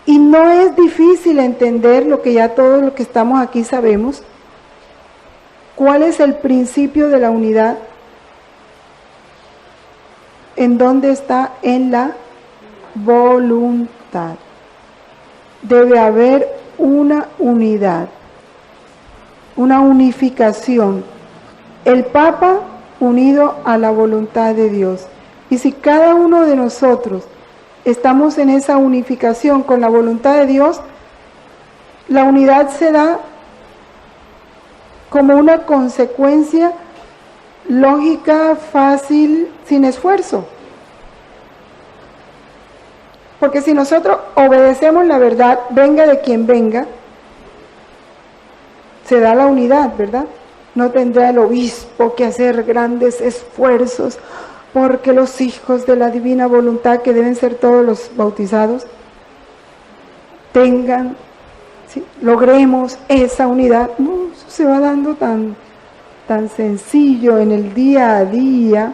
Y no es difícil entender lo que ya todos los que estamos aquí sabemos. ¿Cuál es el principio de la unidad? ¿En dónde está? En la voluntad. Debe haber una unidad, una unificación. El Papa unido a la voluntad de Dios. Y si cada uno de nosotros estamos en esa unificación con la voluntad de Dios, la unidad se da como una consecuencia lógica, fácil, sin esfuerzo. Porque si nosotros obedecemos la verdad, venga de quien venga, se da la unidad, ¿verdad? No tendrá el obispo que hacer grandes esfuerzos porque los hijos de la divina voluntad, que deben ser todos los bautizados, tengan, ¿sí?, logremos esa unidad. No, eso se va dando tan sencillo en el día a día,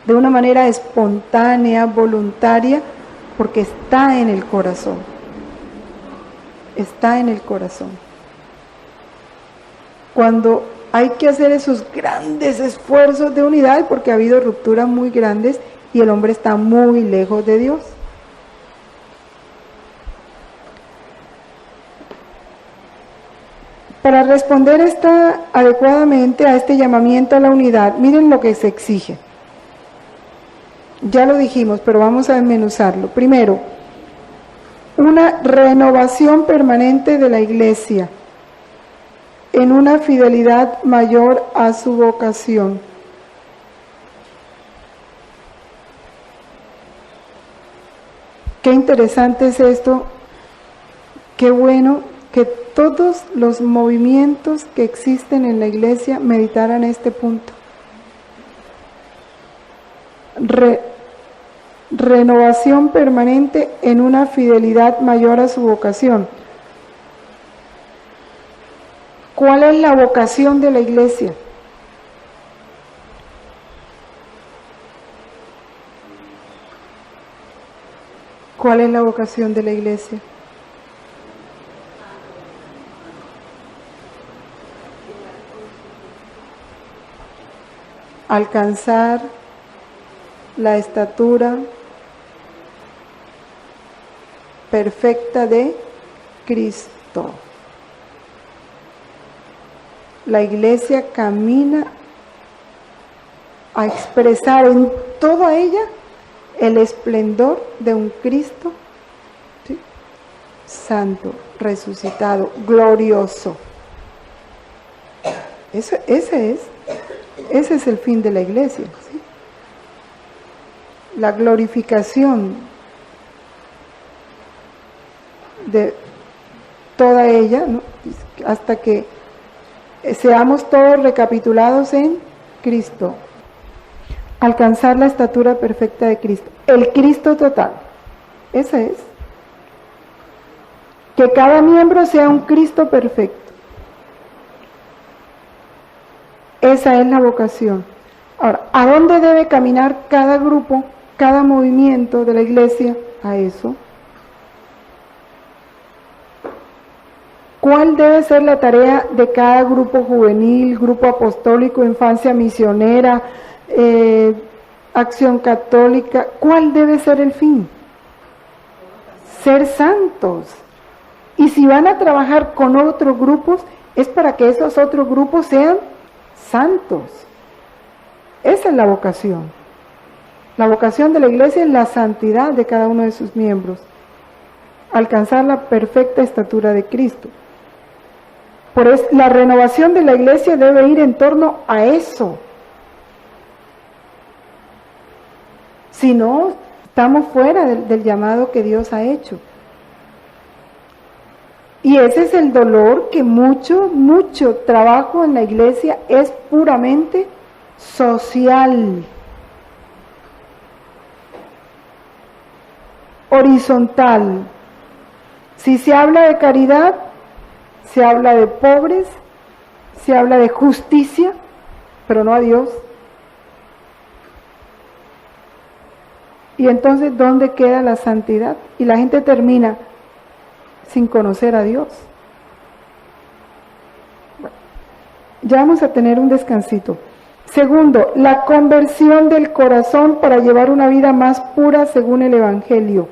de una manera espontánea, voluntaria, porque está en el corazón. Está en el corazón. Cuando hay que hacer esos grandes esfuerzos de unidad, porque ha habido rupturas muy grandes y el hombre está muy lejos de Dios. Para responder adecuadamente a este llamamiento a la unidad, miren lo que se exige. Ya lo dijimos, pero vamos a desmenuzarlo. Primero, una renovación permanente de la iglesia en una fidelidad mayor a su vocación. Qué interesante es esto, qué bueno que todos los movimientos que existen en la iglesia meditaran este punto. Renovación permanente en una fidelidad mayor a su vocación. ¿Cuál es la vocación de la iglesia? ¿Cuál es la vocación de la iglesia? alcanzar la estatura perfecta de Cristo. La iglesia camina a expresar en toda ella el esplendor de un Cristo, ¿sí?, santo, resucitado, glorioso. Ese es el fin de la iglesia, ¿sí? La glorificación de toda ella, ¿no?, hasta que seamos todos recapitulados en Cristo. Alcanzar la estatura perfecta de Cristo. El Cristo total. Ese es. Que cada miembro sea un Cristo perfecto. Esa es la vocación. Ahora, ¿a dónde debe caminar cada grupo, cada movimiento de la iglesia? A eso. ¿Cuál debe ser la tarea de cada grupo juvenil, grupo apostólico, infancia misionera, acción católica? ¿Cuál debe ser el fin? Ser santos. Y si van a trabajar con otros grupos, es para que esos otros grupos sean santos. Esa es la vocación. La vocación de la iglesia es la santidad de cada uno de sus miembros. Alcanzar la perfecta estatura de Cristo. Por eso, la renovación de la iglesia debe ir en torno a eso. Si no, estamos fuera del llamado que Dios ha hecho. Y ese es el dolor, que mucho trabajo en la iglesia es puramente social, horizontal. Si se habla de caridad, se habla de pobres, se habla de justicia, pero no a Dios. Y entonces, ¿dónde queda la santidad? Y la gente termina sin conocer a Dios. Bueno, ya vamos a tener un descansito. Segundo, la conversión del corazón para llevar una vida más pura según el Evangelio.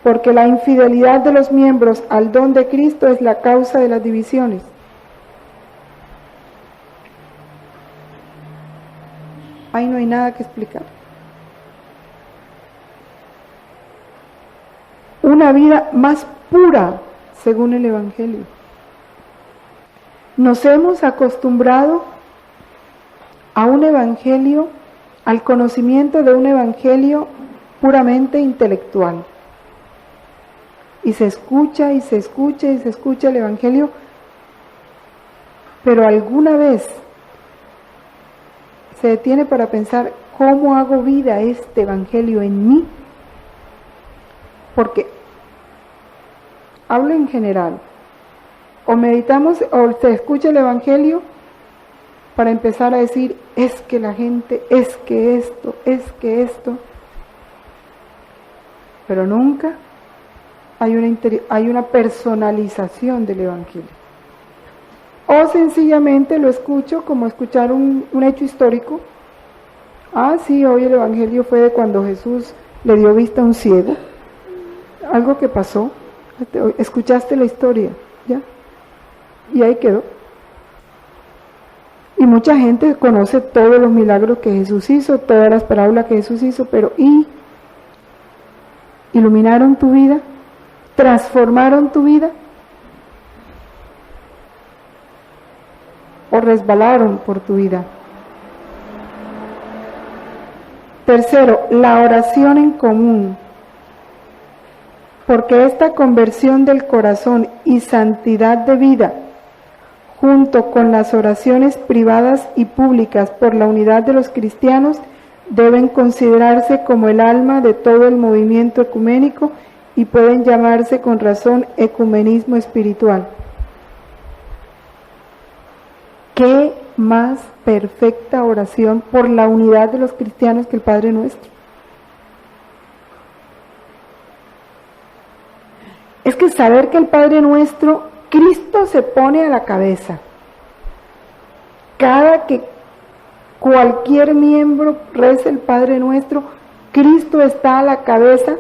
Porque la infidelidad de los miembros al don de Cristo es la causa de las divisiones. Ahí no hay nada que explicar. Una vida más pura según el Evangelio. Nos hemos acostumbrado a un evangelio, al conocimiento de un evangelio puramente intelectual. Y se escucha y se escucha y se escucha el evangelio, pero alguna vez se detiene para pensar, ¿cómo hago vida este evangelio en mí? Porque hablo en general, o meditamos o se escucha el evangelio para empezar a decir, es que la gente, es que esto, pero nunca hay una personalización del evangelio. O sencillamente lo escucho como escuchar un hecho histórico. Ah, sí, hoy el evangelio fue de cuando Jesús le dio vista a un ciego. Algo que pasó. Escuchaste la historia, ¿ya? Y ahí quedó. Y mucha gente conoce todos los milagros que Jesús hizo, todas las parábolas que Jesús hizo, pero ¿iluminaron tu vida? ¿Transformaron tu vida? ¿O resbalaron por tu vida? Tercero, la oración en común. Porque esta conversión del corazón y santidad de vida, junto con las oraciones privadas y públicas por la unidad de los cristianos, deben considerarse como el alma de todo el movimiento ecuménico y pueden llamarse con razón ecumenismo espiritual. ¿Qué más perfecta oración por la unidad de los cristianos que el Padre Nuestro? Es que saber que el Padre Nuestro, Cristo se pone a la cabeza. Cada que cualquier miembro reza el Padre Nuestro, Cristo está a la cabeza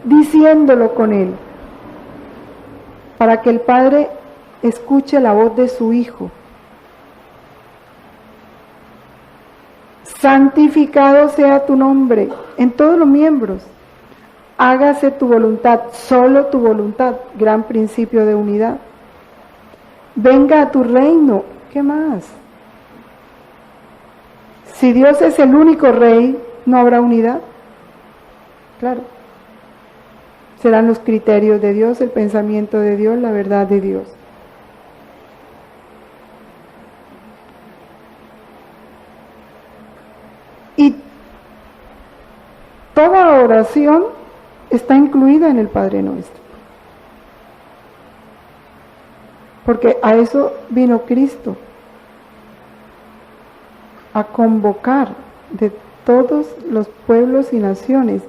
diciéndolo con él, para que el Padre escuche la voz de su Hijo. Santificado sea tu nombre en todos los miembros. Hágase tu voluntad, solo tu voluntad, gran principio de unidad. Venga a tu reino, ¿qué más? Si Dios es el único rey, ¿no habrá unidad? Claro. Serán los criterios de Dios, el pensamiento de Dios, la verdad de Dios. Y toda oración está incluida en el Padre Nuestro. Porque a eso vino Cristo, a convocar de todos los pueblos y naciones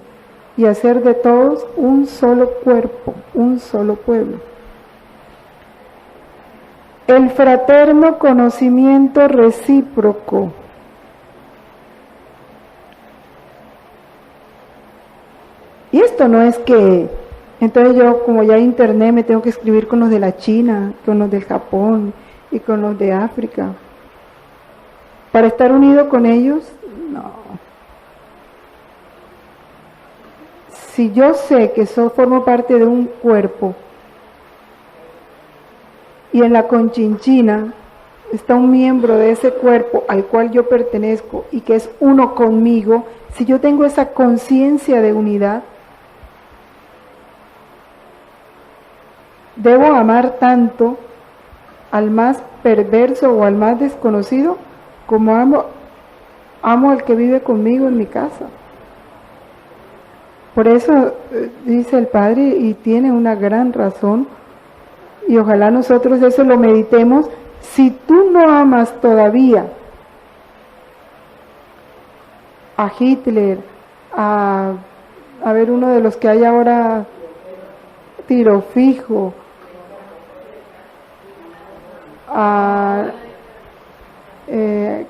y hacer de todos un solo cuerpo, un solo pueblo. El fraterno conocimiento recíproco. Y esto no es que, entonces yo como ya hay internet me tengo que escribir con los de la China, con los del Japón y con los de África. Para estar unido con ellos, no. Si yo sé que formo parte de un cuerpo y en la Conchinchina está un miembro de ese cuerpo al cual yo pertenezco y que es uno conmigo, si yo tengo esa conciencia de unidad, debo amar tanto al más perverso o al más desconocido como amo al que vive conmigo en mi casa. Por eso dice el Padre, y tiene una gran razón, y ojalá nosotros eso lo meditemos. Si tú no amas todavía a Hitler, a ver uno de los que hay ahora, Tiro Fijo,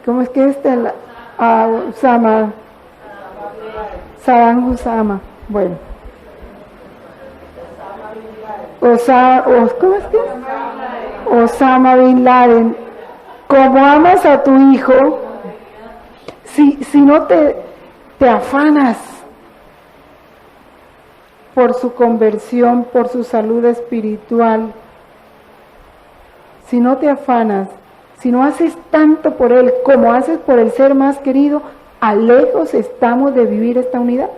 ¿cómo es que a Usama, Saddam Hussein, bueno, ¿cómo es que? Osama Bin Laden, como amas a tu hijo, si no te afanas por su conversión, por su salud espiritual, si no te afanas, si no haces tanto por él como haces por el ser más querido, a lejos estamos de vivir esta unidad.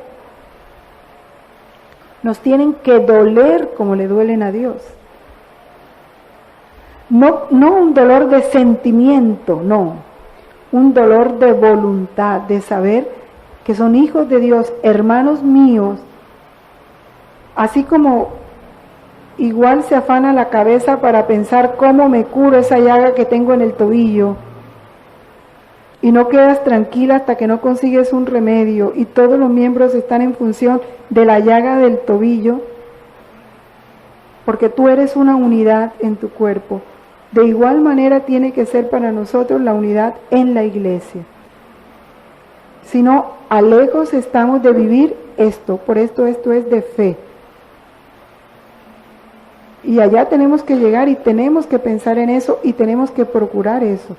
Nos tienen que doler como le duelen a Dios. No un dolor de sentimiento, no. Un dolor de voluntad, de saber que son hijos de Dios, hermanos míos, así como igual se afana la cabeza para pensar cómo me curo esa llaga que tengo en el tobillo, y no quedas tranquila hasta que no consigues un remedio, y todos los miembros están en función de la llaga del tobillo, porque tú eres una unidad en tu cuerpo. De igual manera tiene que ser para nosotros la unidad en la iglesia. Si no, a lejos estamos de vivir esto, por esto es de fe. Y allá tenemos que llegar y tenemos que pensar en eso y tenemos que procurar eso.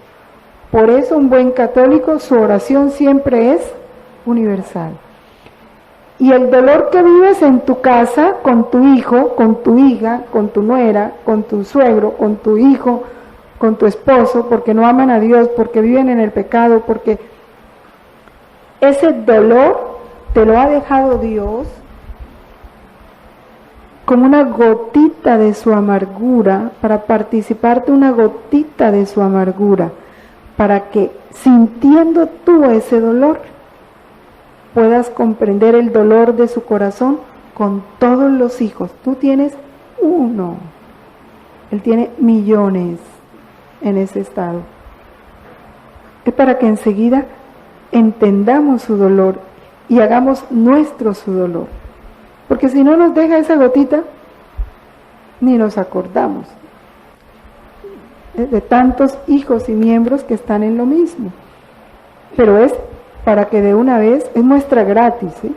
Por eso un buen católico, su oración siempre es universal. Y el dolor que vives en tu casa, con tu hijo, con tu hija, con tu nuera, con tu suegro, con tu hijo, con tu esposo, porque no aman a Dios, porque viven en el pecado, porque ese dolor te lo ha dejado Dios como una gotita de su amargura, para participarte una gotita de su amargura, para que sintiendo tú ese dolor, puedas comprender el dolor de su corazón con todos los hijos. Tú tienes uno, él tiene millones en ese estado. Es para que enseguida entendamos su dolor y hagamos nuestro su dolor. Porque si no nos deja esa gotita, ni nos acordamos de tantos hijos y miembros que están en lo mismo. pero es para que de una vez, es muestra gratis, ¿sí?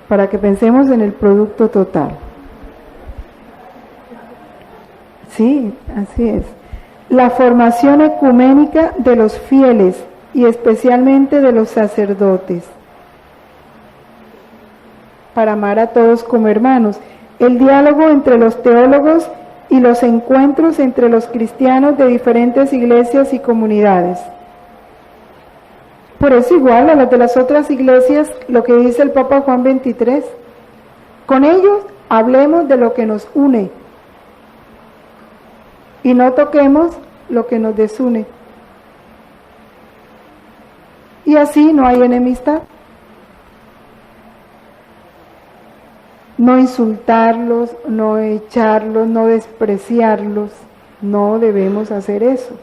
Para que pensemos en el producto total. Sí, así es. La formación ecuménica de los fieles y especialmente de los sacerdotes, para amar a todos como hermanos. El diálogo entre los teólogos y los encuentros entre los cristianos de diferentes iglesias y comunidades. Por eso igual a las de las otras iglesias, lo que dice el Papa Juan 23, con ellos hablemos de lo que nos une y no toquemos lo que nos desune. Y así no hay enemistad. No insultarlos, no echarlos, no despreciarlos, no debemos hacer eso.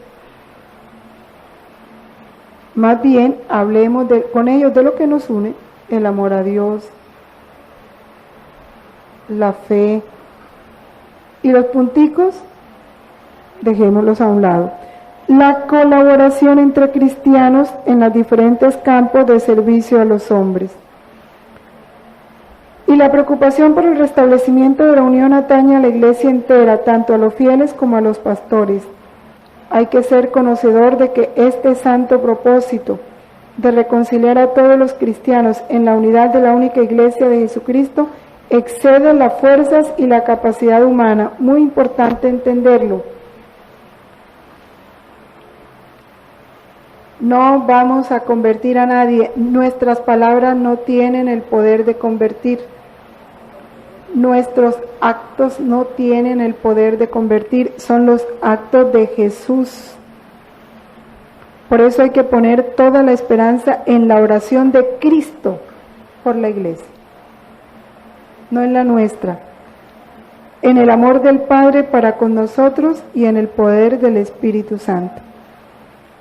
Más bien, hablemos con ellos de lo que nos une, el amor a Dios, la fe, y los punticos, dejémoslos a un lado. La colaboración entre cristianos en los diferentes campos de servicio a los hombres. Y la preocupación por el restablecimiento de la unión atañe a la iglesia entera, tanto a los fieles como a los pastores. Hay que ser conocedor de que este santo propósito de reconciliar a todos los cristianos en la unidad de la única iglesia de Jesucristo excede las fuerzas y la capacidad humana. Muy importante entenderlo. No vamos a convertir a nadie. Nuestras palabras no tienen el poder de convertir. Nuestros actos no tienen el poder de convertir, son los actos de Jesús. Por eso hay que poner toda la esperanza en la oración de Cristo por la iglesia, no en la nuestra, en el amor del Padre para con nosotros y en el poder del Espíritu Santo.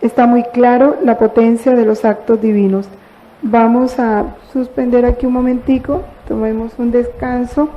Está muy claro la potencia de los actos divinos. Vamos a suspender aquí un momentico, tomemos un descanso.